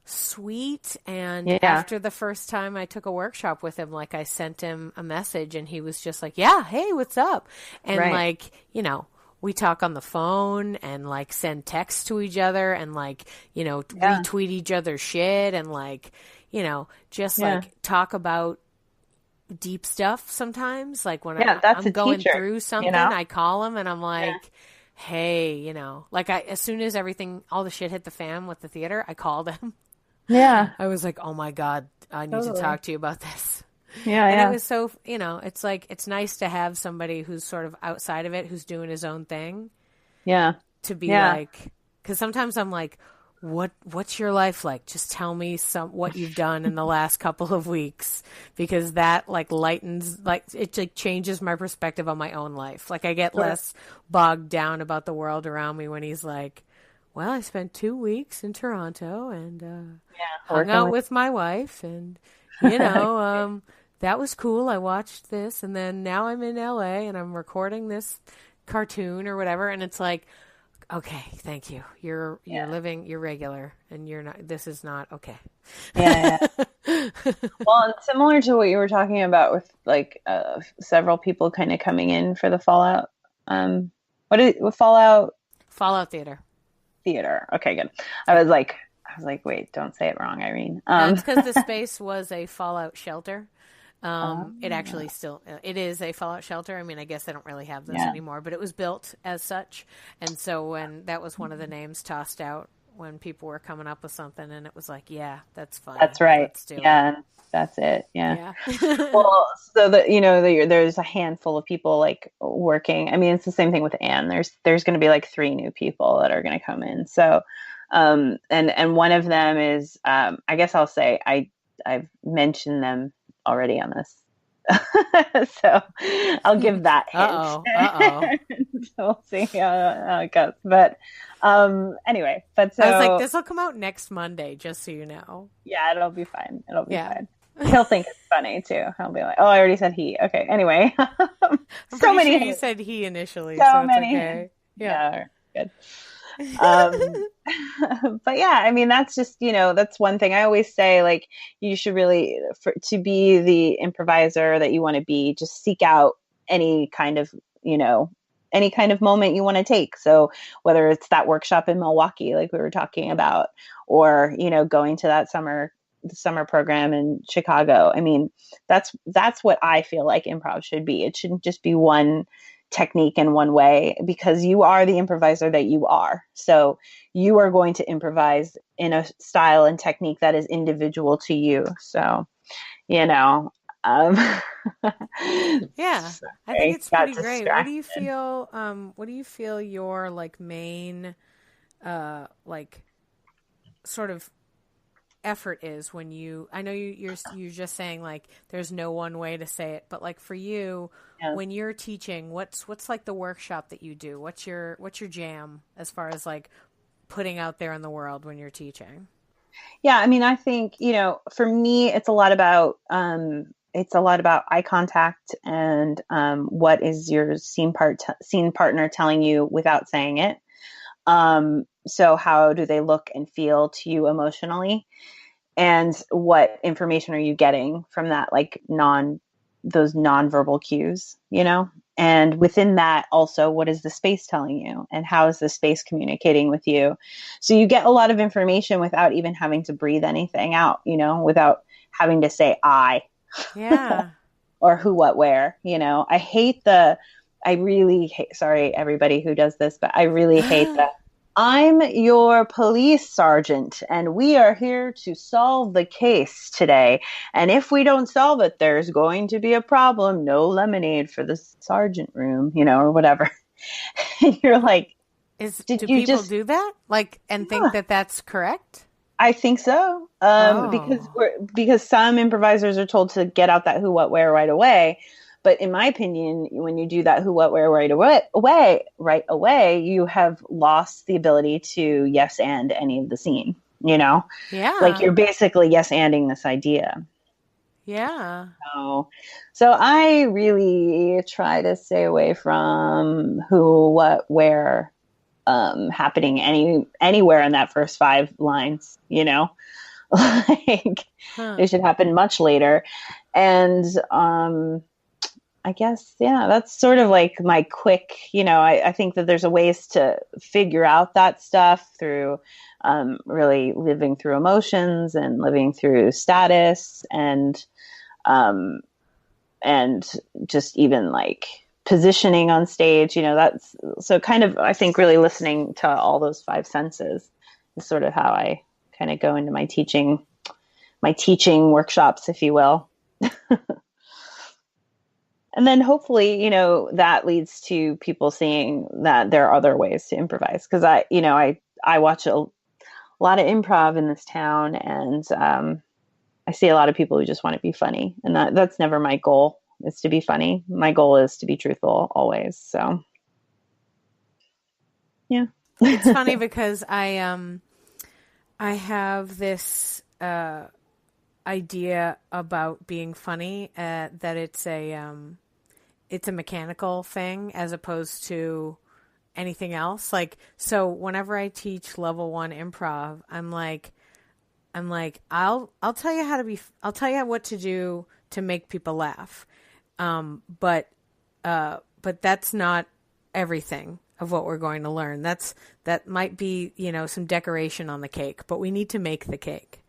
sweet. And after the first time I took a workshop with him, like I sent him a message, and he was just like, "Yeah, hey, what's up?" And like, we talk on the phone and like send texts to each other, and like, retweet each other's shit, and like, just like talk about deep stuff sometimes. Like when I'm going through something, I call him and I'm like, hey, like as soon as all the shit hit the fan with the theater, I called him. Yeah. I was like, oh my God, I need to talk to you about this. And it was so, it's like, it's nice to have somebody who's sort of outside of it, who's doing his own thing. Yeah. To be like, because sometimes I'm like, what's your life like? Just tell me what you've done in the last couple of weeks, because that like lightens, like it like changes my perspective on my own life. Like I get less bogged down about the world around me when he's like, well, I spent 2 weeks in Toronto and hung out with my wife, and that was cool. I watched this, and then now I'm in LA and I'm recording this cartoon or whatever, and it's like, okay, thank you. You're living, you're regular, and you're not, this is not okay. Yeah. Well, and similar to what you were talking about with like several people kind of coming in for the Fallout. Fallout Theater. Okay, good. I was like, wait, don't say it wrong, Irene. It's because the space was a Fallout shelter. It actually it is a fallout shelter. I mean, I guess they don't really have those anymore, but it was built as such. And so when that was one of the names tossed out when people were coming up with something, and it was like, yeah, that's fine. That's right. Let's do it. That's it. Yeah. Well, so there's a handful of people like working. I mean, it's the same thing with Anne. There's going to be like 3 new people that are going to come in. So, and one of them is, I guess I'll say I've mentioned them already on this. So I'll give that hint. So we'll see how it goes. But anyway, so I was like, this will come out next Monday, just so you know. Yeah, it'll be fine. Fine. He'll think it's funny too. He'll be like, oh, I already said he. Okay. Anyway. I'm so many sure you said he initially. So many. It's okay. Yeah. Good. But yeah, I mean, that's just, that's one thing I always say, like, you should really, to be the improviser that you want to be, just seek out any kind of moment you want to take. So whether it's that workshop in Milwaukee, like we were talking about, or, going to that the summer program in Chicago. I mean, that's what I feel like improv should be. It shouldn't just be one technique in one way, because you are the improviser that you are. So you are going to improvise in a style and technique that is individual to you. So, yeah, I think it's pretty great. What do you feel your like main, like sort of effort is when I know you're just saying like there's no one way to say it, but like for you, when you're teaching, what's like the workshop that you do? What's your jam as far as like putting out there in the world when you're teaching? Yeah, I mean, I think, for me, it's a lot about eye contact and what is your scene partner telling you without saying it. So how do they look and feel to you emotionally? And what information are you getting from that, like those nonverbal cues, And within that also, what is the space telling you? And how is the space communicating with you? So you get a lot of information without even having to breathe anything out, without having to say I. Yeah. Or who, what, where, I really hate, sorry, everybody who does this, but I really hate that. I'm your police sergeant, and we are here to solve the case today. And if we don't solve it, there's going to be a problem. No lemonade for the sergeant room, or whatever. And you're like, do people do that? And think that that's correct? I think so. Because some improvisers are told to get out that who, what, where right away. But in my opinion, when you do that who, what, where right away, you have lost the ability to yes and any of the scene, Yeah. Like you're basically yes anding this idea. Yeah. So I really try to stay away from who, what, where happening anywhere in that first 5 lines, It should happen much later. And I guess, that's sort of like my quick, I think that there's a ways to figure out that stuff through really living through emotions and living through status and just even like positioning on stage, that's so kind of, I think really listening to all those 5 senses is sort of how I kind of go into my teaching workshops, if you will. And then hopefully, that leads to people seeing that there are other ways to improvise. Because I watch a lot of improv in this town, and I see a lot of people who just want to be funny, and that's never my goal. Is to be funny. My goal is to be truthful always. So, yeah. It's funny because I have this idea about being funny that it's a mechanical thing as opposed to anything else. So whenever I teach level 1 improv, I'm like, I'll tell you I'll tell you what to do to make people laugh. But that's not everything of what we're going to learn. That might be, some decoration on the cake, but we need to make the cake.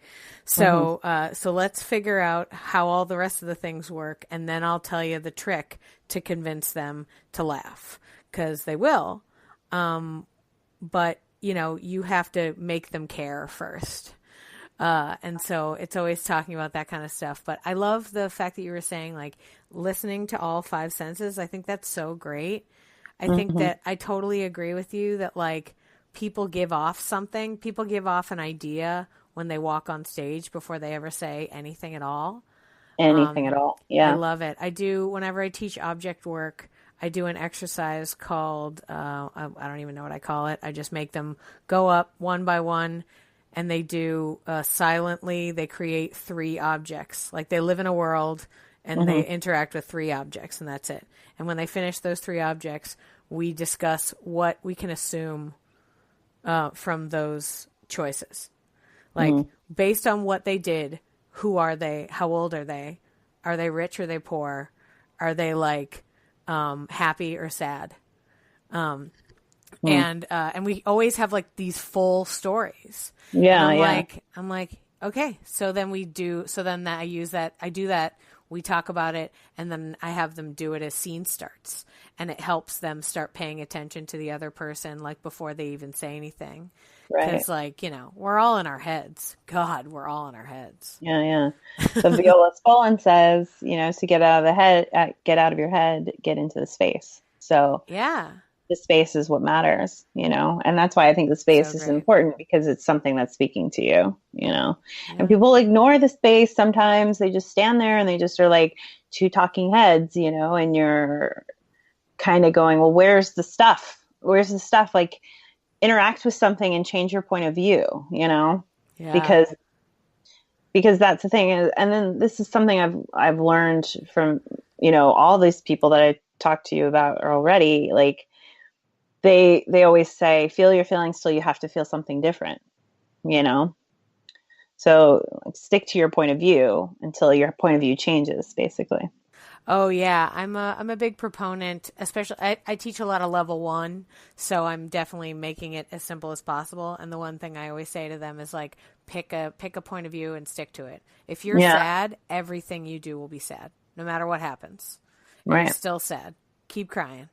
So, so let's figure out how all the rest of the things work. And then I'll tell you the trick to convince them to laugh, 'cause they will. But you have to make them care first. And so it's always talking about that kind of stuff. But I love the fact that you were saying listening to all 5 senses. I think that's so great. I think that I totally agree with you that people give off something. People give off an idea when they walk on stage before they ever say anything at all. Anything at all. Yeah. I love it. I do, whenever I teach object work, I do an exercise called, I don't even know what I call it. I just make them go up one by one, and they do silently, they create 3 objects. They live in a world and they interact with 3 objects, and that's it. And when they finish those 3 objects, we discuss what we can assume from those choices. Based on what they did, who are they? How old are they? Are they rich or are they poor? Are they happy or sad? And we always have these full stories. Yeah. And I'm like, okay, so then I do that. We talk about it, and then I have them do it as scene starts, and it helps them start paying attention to the other person, before they even say anything. Because, we're all in our heads. God, we're all in our heads. Yeah. The Viola Spolin says, to get out of your head, get into the space. So yeah, the space is what matters, and that's why I think the space is important, because it's something that's speaking to you, and people ignore the space. Sometimes they just stand there and they just are like 2 talking heads, and you're kind of going, well, where's the stuff? Interact with something and change your point of view, because that's the thing is, and then this is something I've learned from, all these people that I talked to you about already, they always say, feel your feelings till you have to feel something different, So stick to your point of view until your point of view changes, basically. Oh yeah, I'm a big proponent, especially I teach a lot of level 1, so I'm definitely making it as simple as possible. And the one thing I always say to them is like pick a point of view and stick to it. If you're Yeah. sad, everything you do will be sad. No matter what happens. It is Right. still sad. Keep crying.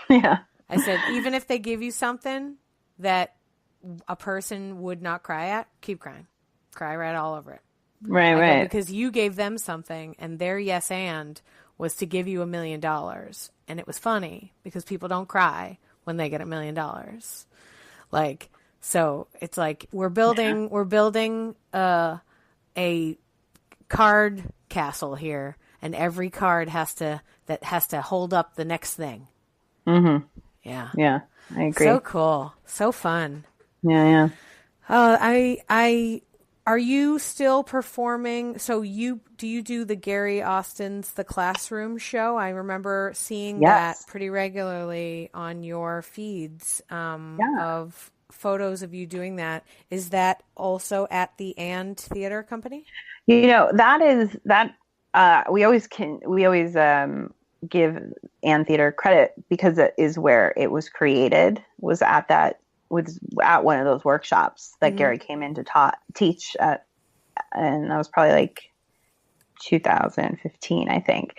Yeah. I said even if they give you something that a person would not cry at, keep crying. Cry right all over it. Right. I go, Right. because you gave them something and their yes and was to give you $1 million. And it was funny because people don't cry when they get $1 million. Like, so it's like we're building a card castle here, and every card has to hold up the next thing. Mm-hmm. Yeah. Yeah. I agree. So cool. So fun. Yeah. Yeah. I are you still performing? So do you do the Gary Austin's The Classroom show? I remember seeing that Yes. pretty regularly on your feeds of photos of you doing that. Is that also at the And Theater Company? That is that we always give Ann Theater credit because it is where it was created, was at one of those workshops that Gary came in to teach at, and that was probably like 2015, I think.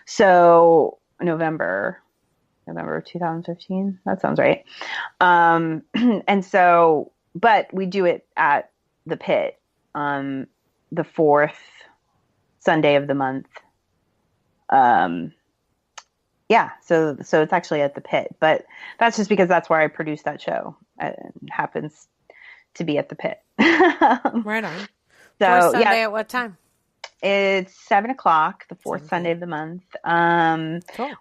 So November of 2015. That sounds right. And so, but we do it at the Pit, the fourth Sunday of the month. Yeah, so it's actually at the Pit, but that's just because that's where I produced that show. It happens to be at the Pit. Right on. So Fourth Sunday yeah, at what time? it's 7:00, the fourth 7 Sunday of the month. Cool.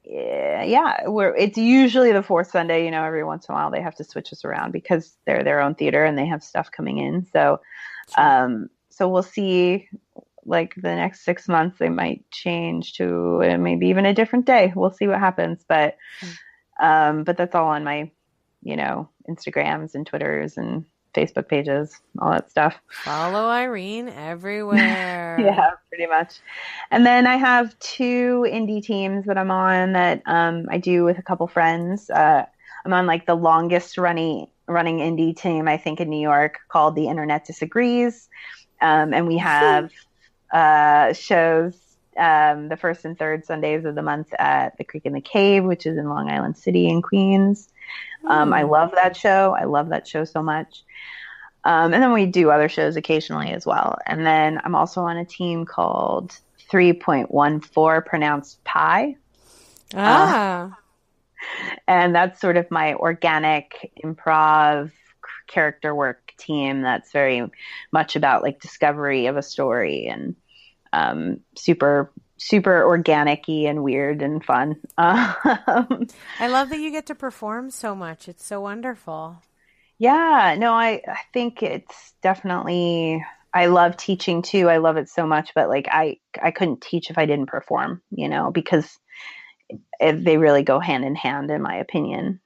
It's usually the fourth Sunday. Every once in a while they have to switch us around because they're their own theater and they have stuff coming in. So, so we'll see. Like the next 6 months, they might change to maybe even a different day. We'll see what happens. But that's all on my, Instagrams and Twitters and Facebook pages, all that stuff. Follow Irene everywhere. Yeah, pretty much. And then I have 2 indie teams that I'm on that I do with a couple friends. I'm on like the longest running indie team, I think, in New York, called The Internet Disagrees. And we have shows the first and third Sundays of the month at the Creek and the Cave, which is in Long Island City in Queens. I love that show. I love that show so much. And then we do other shows occasionally as well. And then I'm also on a team called 3.14, pronounced Pi. And that's sort of my organic improv character work team that's very much about like discovery of a story and super organic-y and weird and fun. I love that you get to perform so much. It's so wonderful. Yeah, no, I think it's definitely, I love teaching too. I love it so much, but like I couldn't teach if I didn't perform, because they really go hand in hand in my opinion,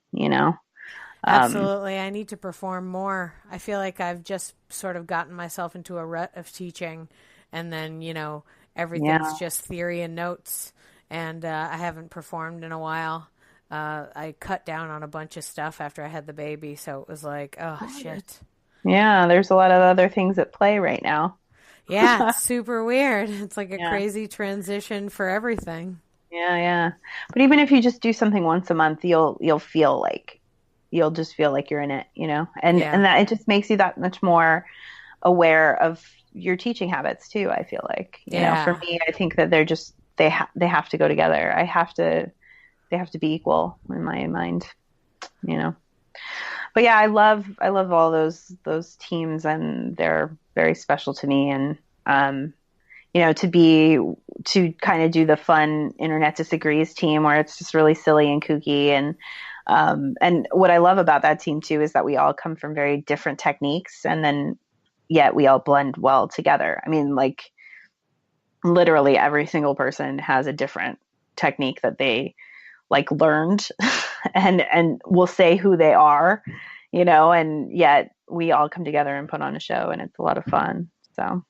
Absolutely. I need to perform more. I feel like I've just sort of gotten myself into a rut of teaching, and then, everything's just theory and notes, and I haven't performed in a while. I cut down on a bunch of stuff after I had the baby, so it was like, oh, shit. Yeah, there's a lot of other things at play right now. Yeah, it's super weird. It's like a crazy transition for everything. Yeah. But even if you just do something once a month, you'll just feel like you're in it, and that it just makes you that much more aware of your teaching habits too. I feel like, for me, I think that they have to go together. They have to be equal in my mind, but yeah, I love all those teams, and they're very special to me. And, to kind of do the fun Internet Disagrees team where it's just really silly and kooky. And what I love about that team too is that we all come from very different techniques, and then yet we all blend well together. I mean, like literally every single person has a different technique that they like learned and will say who they are, and yet we all come together and put on a show, and it's a lot of fun. So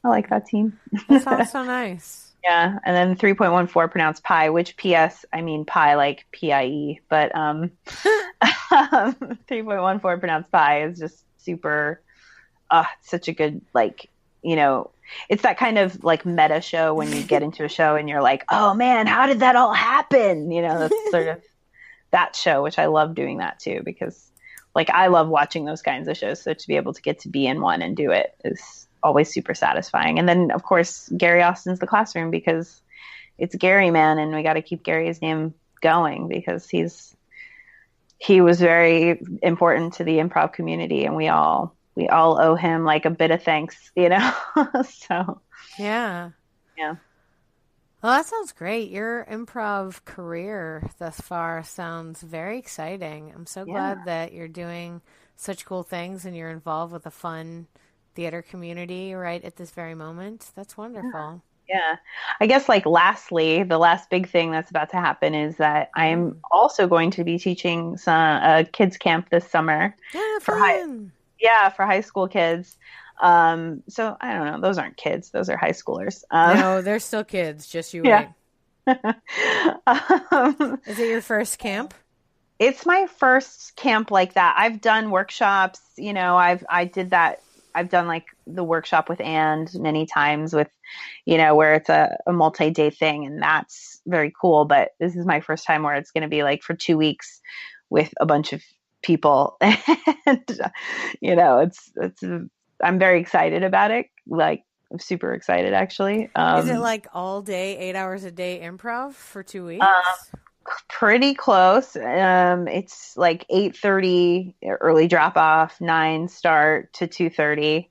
I like that team. That sounds so nice. Yeah, and then 3.14 pronounced pie, which PS, I mean pie like PIE, but 3.14 pronounced pie is just super such a good like, you know, it's that kind of like meta show when you get into a show and you're like, "Oh man, how did that all happen?" You know, that's sort of that show, which I love doing that too because like I love watching those kinds of shows. So to be able to get to be in one and do it is always super satisfying. And then of course Gary Austin's The Classroom because it's Gary, man, and we got to keep Gary's name going because he was very important to the improv community, and we all owe him like a bit of thanks, you know. So Yeah. yeah. Well, that sounds great. Your improv career thus far sounds very exciting. I'm so glad that you're doing such cool things and you're involved with a fun theater community right at this very moment. That's wonderful. Yeah. I guess like lastly, the last big thing that's about to happen is that I'm also going to be teaching some kids camp this summer Yeah, for fun. for high school kids. So I don't know. Those aren't kids. Those are high schoolers. No, they're still kids. Just you wait. Is it your first camp? It's my first camp like that. I've done workshops. You know, I did that. I've done like the workshop with And many times with, you know, where it's a multi-day thing, and that's very cool. But this is my first time where it's going to be like for 2 weeks with a bunch of people, and you know, I'm very excited about it. Like, I'm super excited, actually. Is it like all day, 8 hours a day improv for 2 weeks? Pretty close. It's like 8:30 early drop off, 9 start to 2:30,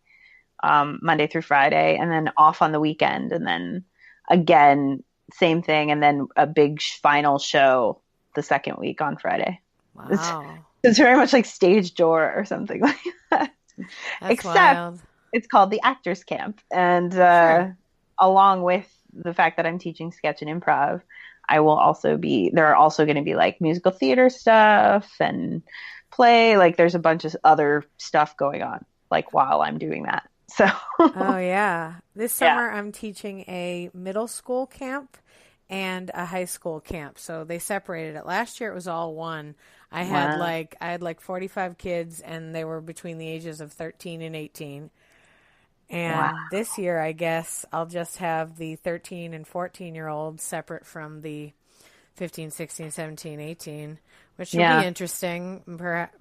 Monday through Friday, and then off on the weekend, and then again same thing, and then a big final show the second week on Friday. Wow. It's very much like stage door or something like that. That's Except wild. it's called the Actors Camp, and along with the fact that I'm teaching sketch and improv, there are also going to be like musical theater stuff and play. Like there's a bunch of other stuff going on like while I'm doing that. So Oh yeah. This summer I'm teaching a middle school camp and a high school camp. So they separated it. Last year it was all one. I had like 45 kids, and they were between the ages of 13 and 18. And this year, I guess I'll just have the 13 and 14-year-olds separate from the 15, 16, 17, 18, which will be interesting.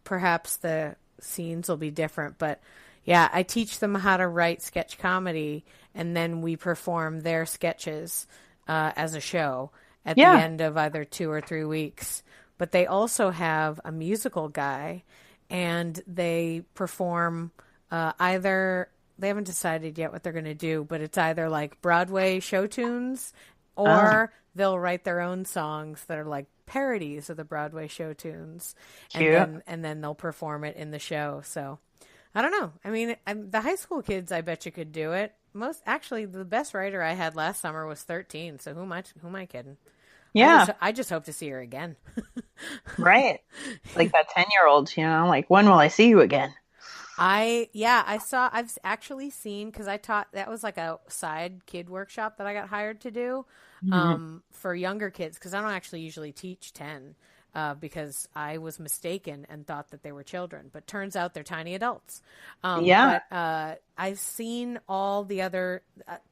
Perhaps the scenes will be different. But yeah, I teach them how to write sketch comedy, and then we perform their sketches as a show at the end of either 2 or 3 weeks. But they also have a musical guy, and they perform either... They haven't decided yet what they're going to do, but it's either like Broadway show tunes, or they'll write their own songs that are like parodies of the Broadway show tunes, and then they'll perform it in the show. So I don't know. I mean, the high school kids, I bet you could do it. Actually, the best writer I had last summer was 13. So who am I kidding? yeah, I just hope to see her again. right. Like that 10-year-old, you know, like, when will I see you again? I've actually seen, because I taught, that was like a side kid workshop that I got hired to do for younger kids, because I don't actually usually teach 10 because I was mistaken and thought that they were children, but turns out they're tiny adults. But I've seen all the other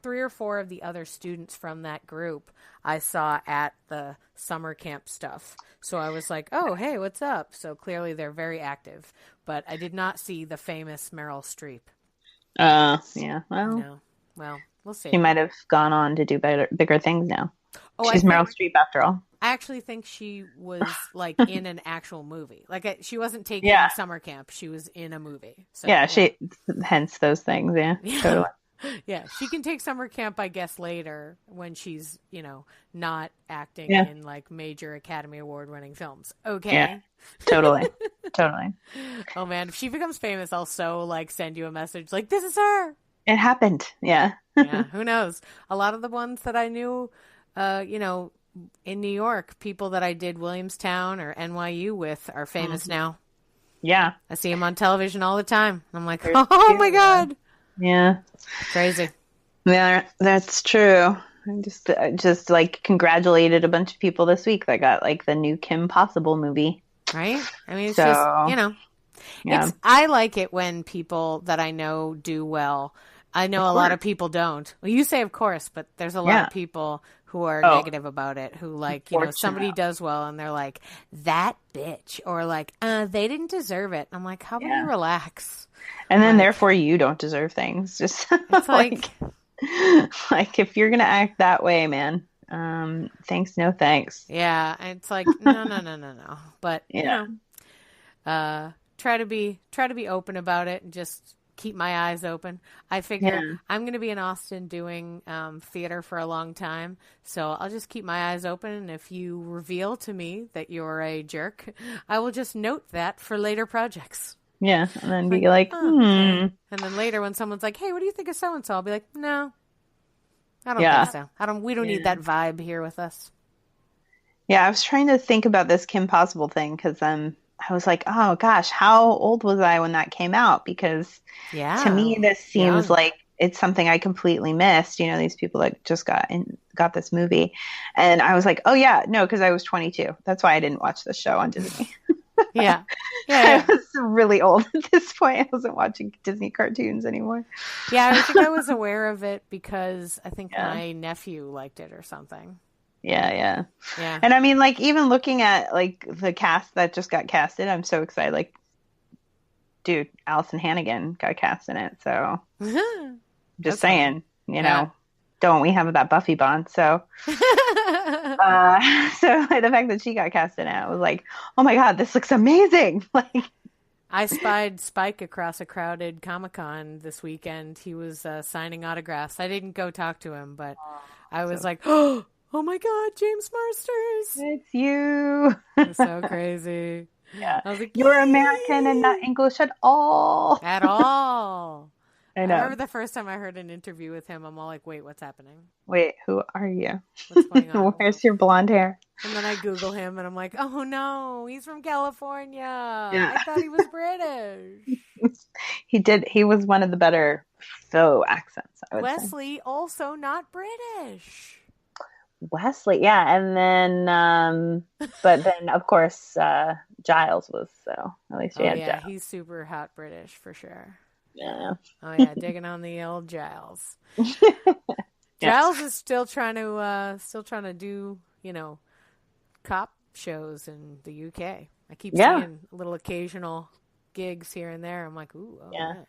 3 or 4 of the other students from that group I saw at the summer camp stuff. So I was like, oh, hey, what's up? So clearly they're very active, but I did not see the famous Meryl Streep. Yeah. Well, No. Well, we'll see. she might have gone on to do bigger things now. Oh, She's Meryl Streep after all. I actually think she was like in an actual movie. Like she wasn't taking summer camp; she was in a movie. So, she hence those things. Yeah, totally. Yeah, she can take summer camp, I guess, later when she's, you know, not acting in like major Academy Award winning films. Okay. Yeah, totally. Totally. Oh man, if she becomes famous, I'll like send you a message like, this is her. It happened. Yeah. Yeah. Who knows? A lot of the ones that I knew, you know, in New York, people that I did Williamstown or NYU with are famous now. Yeah. I see them on television all the time. I'm like, oh my God. Yeah. Crazy. Yeah, that's true. I just like congratulated a bunch of people this week that got like the new Kim Possible movie. Right? I mean, it's So, just, you know, Yeah. I like it when people that I know do well. I know a lot of people don't. Well, you say of course, but there's a lot of people who are negative about it, who like, you know, somebody does well and they're like, that bitch, or like, they didn't deserve it. I'm like, how about you relax? And then therefore you don't deserve things. Just it's like if you're going to act that way, man, thanks, no thanks. Yeah. It's like, no. But, you know, try to be open about it and just keep my eyes open. I figure I'm going to be in Austin doing theater for a long time, so I'll just keep my eyes open. And if you reveal to me that you're a jerk, I will just note that for later projects. Yeah, and then be like, And then later when someone's like, hey, what do you think of so-and-so? I'll be like, no, I don't think so. We don't need that vibe here with us. Yeah, I was trying to think about this Kim Possible thing because I was like, oh gosh, how old was I when that came out? Because to me, this seems like it's something I completely missed. You know, these people that just got this movie. And I was like, oh yeah, no, because I was 22. That's why I didn't watch the show on Disney. Yeah. I was really old at this point. I wasn't watching Disney cartoons anymore. Yeah, I think I was aware of it because I think my nephew liked it or something. Yeah. And I mean, like, even looking at like the cast that just got casted, I'm so excited. Like, dude, Allison Hannigan got cast in it. So just saying, you know, don't we have that Buffy bond? So, so the fact that she got cast in it, I was like, oh my God, this looks amazing. Like, I spied Spike across a crowded Comic-Con this weekend. He was signing autographs. I didn't go talk to him, but I was like, oh my God, James Marsters. It's you. It's so crazy. Yeah. I was like, you're American and not English at all. At all. I know. I remember the first time I heard an interview with him, I'm all like, wait, what's happening? Wait, who are you? What's going on? Where's your blonde hair? And then I Google him and I'm like, oh no, he's from California. Yeah. I thought he was British. He was one of the better faux accents, I would Wesley, say. also not British. Wesley, yeah. And then, but then of course, Giles was, so at least he had Giles. He's super hot British for sure. Yeah. Oh yeah, digging on the old Giles. Giles is still trying to do, you know, cop shows in the UK. I keep seeing little occasional gigs here and there. I'm like, ooh, right.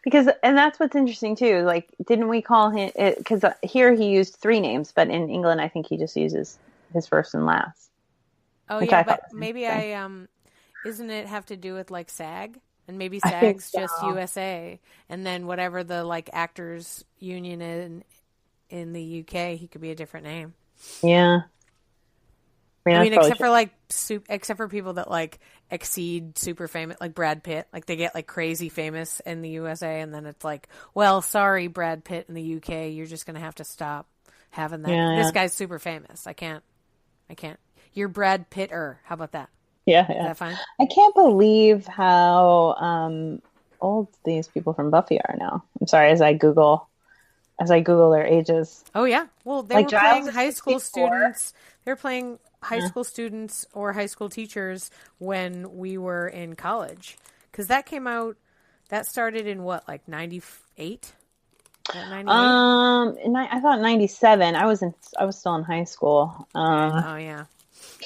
Because, and that's what's interesting too. Like, didn't we call him? Because here he used 3 names, but in England, I think he just uses his first and last. Oh yeah, but maybe isn't it have to do with like SAG? And maybe SAG's just USA, and then whatever the like actors union in the UK, he could be a different name. Yeah. I mean, except for people that like exceed super famous, like Brad Pitt, like they get like crazy famous in the USA, and then it's like, well, sorry, Brad Pitt in the UK, you're just gonna have to stop having that. Yeah. This guy's super famous. I can't. You're Brad Pitter. How about that? Yeah. Is that fine? I can't believe how old these people from Buffy are now. I'm sorry, as I Google their ages. Oh yeah, well they were playing high school students. They were playing high school students or high school teachers when we were in college, because that came out. That started in what, like 98? I thought 97. I was still in high school. Oh yeah,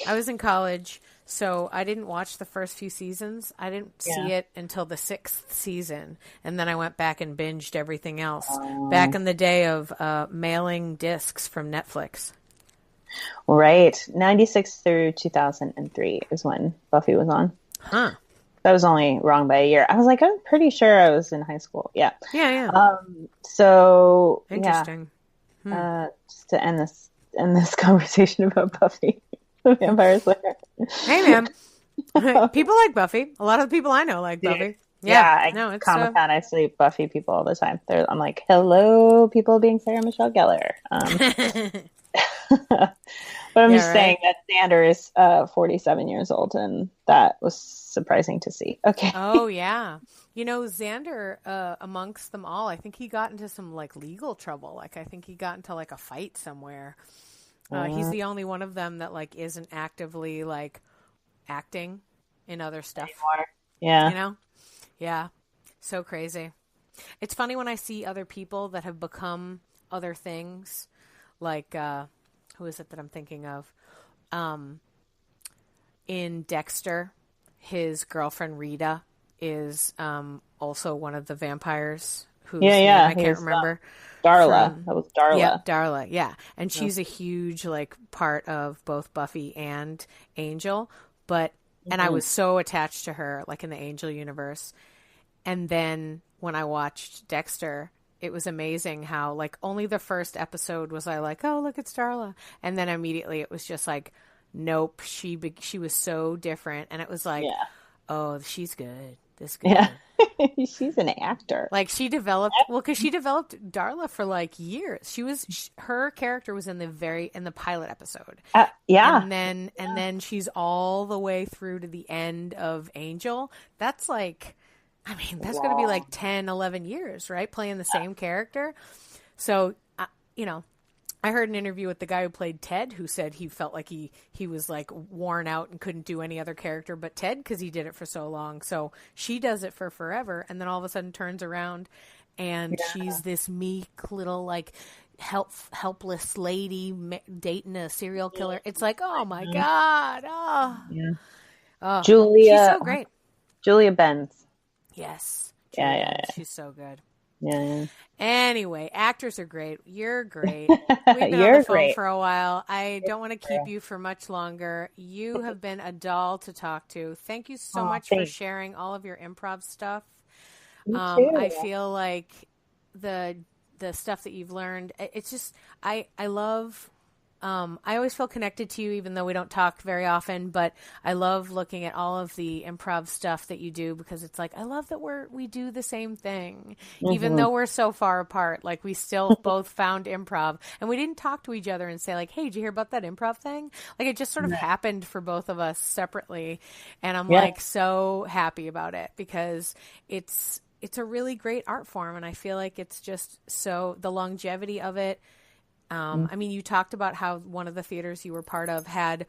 I was in college. So I didn't watch the first few seasons. I didn't see it until the 6th season. And then I went back and binged everything else. Back in the day of mailing discs from Netflix. Right. 96 through 2003 is when Buffy was on. Huh. That was only wrong by a year. I was like, I'm pretty sure I was in high school. Yeah. Yeah. So interesting. Just to end this conversation about Buffy. Vampire Slayer. Hey man, people like Buffy. A lot of the people I know like Buffy. It's Comic-Con. I sleep Buffy people all the time. I'm like, hello, people being Sarah Michelle Gellar. But I'm Yeah, just right? saying that Xander is 47 years old, and that was surprising to see. Okay. Oh, yeah. Xander, amongst them all, I think he got into some like legal trouble. Like I think he got into like a fight somewhere. He's the only one of them that like isn't actively like acting in other stuff. Anymore. Yeah. You know? Yeah. So crazy. It's funny when I see other people that have become other things. Like, who is it that I'm thinking of? In Dexter, his girlfriend Rita is also one of the vampires whose name I can't remember. Darla. That was Darla. Yeah, Darla. Yeah, and she's a huge like part of both Buffy and Angel. And I was so attached to her, like in the Angel universe. And then when I watched Dexter, it was amazing how like only the first episode was I like, oh look, it's Darla, and then immediately it was just like, nope, she was so different, and it was like, oh, she's good. This good. Yeah. She's an actor. Like she developed because she developed Darla for like years. Her character was in the pilot episode. Yeah. And then she's all the way through to the end of Angel. That's like, I mean, that's going to be like 10, 11 years, right? Playing the same character. So, I heard an interview with the guy who played Ted, who said he felt like he was like worn out and couldn't do any other character but Ted because he did it for so long. So she does it for forever, and then all of a sudden turns around and she's this meek little like helpless lady dating a serial killer. It's like, oh my God. Oh. Yeah. Oh, Julia. She's so great. Julia Benz. Yes. Yeah. She's so good. Yeah. Anyway, actors are great. You're great. We've been on the phone for a while. I don't want to keep you for much longer. You have been a doll to talk to. Thank you so much for sharing all of your improv stuff. I feel like the stuff that you've learned, it's just, I love, I always feel connected to you, even though we don't talk very often, but I love looking at all of the improv stuff that you do, because it's like, I love that we do the same thing, even though we're so far apart. Like we still both found improv, and we didn't talk to each other and say like, hey, did you hear about that improv thing? Like it just sort of happened for both of us separately. And I'm like so happy about it, because it's a really great art form. And I feel like it's just so the longevity of it. I mean, you talked about how one of the theaters you were part of had,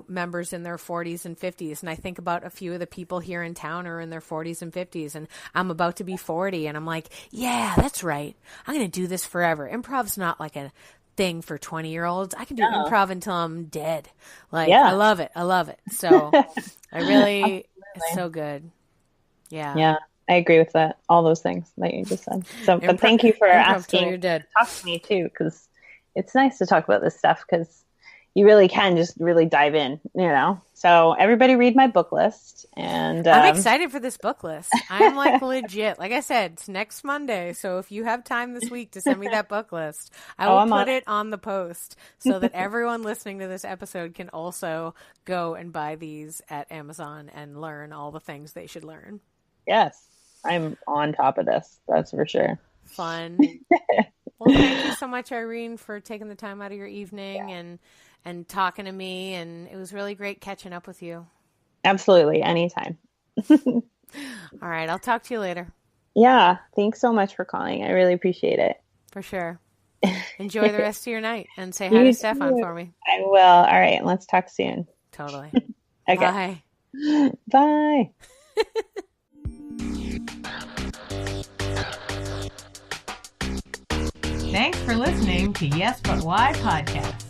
members in their 40s and 50s. And I think about a few of the people here in town are in their 40s and 50s. And I'm about to be 40. And I'm like, yeah, that's right. I'm going to do this forever. Improv's not like a thing for 20-year-olds. I can do improv until I'm dead. Like, I love it. I love it. So I really, it's so good. Yeah. Yeah. I agree with that. All those things that you just said. So, but thank you for asking you're dead. to talk to me too, because it's nice to talk about this stuff, because you really can just really dive in, So everybody read my book list, and I'm excited for this book list. I'm like legit. Like I said, it's next Monday, so if you have time this week to send me that book list, I will put it on the post so that everyone listening to this episode can also go and buy these at Amazon and learn all the things they should learn. Yes. I'm on top of this. That's for sure. Fun. Well, thank you so much, Irene, for taking the time out of your evening and talking to me. And it was really great catching up with you. Absolutely. Anytime. All right. I'll talk to you later. Yeah. Thanks so much for calling. I really appreciate it. For sure. Enjoy the rest of your night, and say hi to Stefan for me. I will. All right. Let's talk soon. Totally. Okay. Bye. Bye. Thanks for listening to Yes But Why podcast.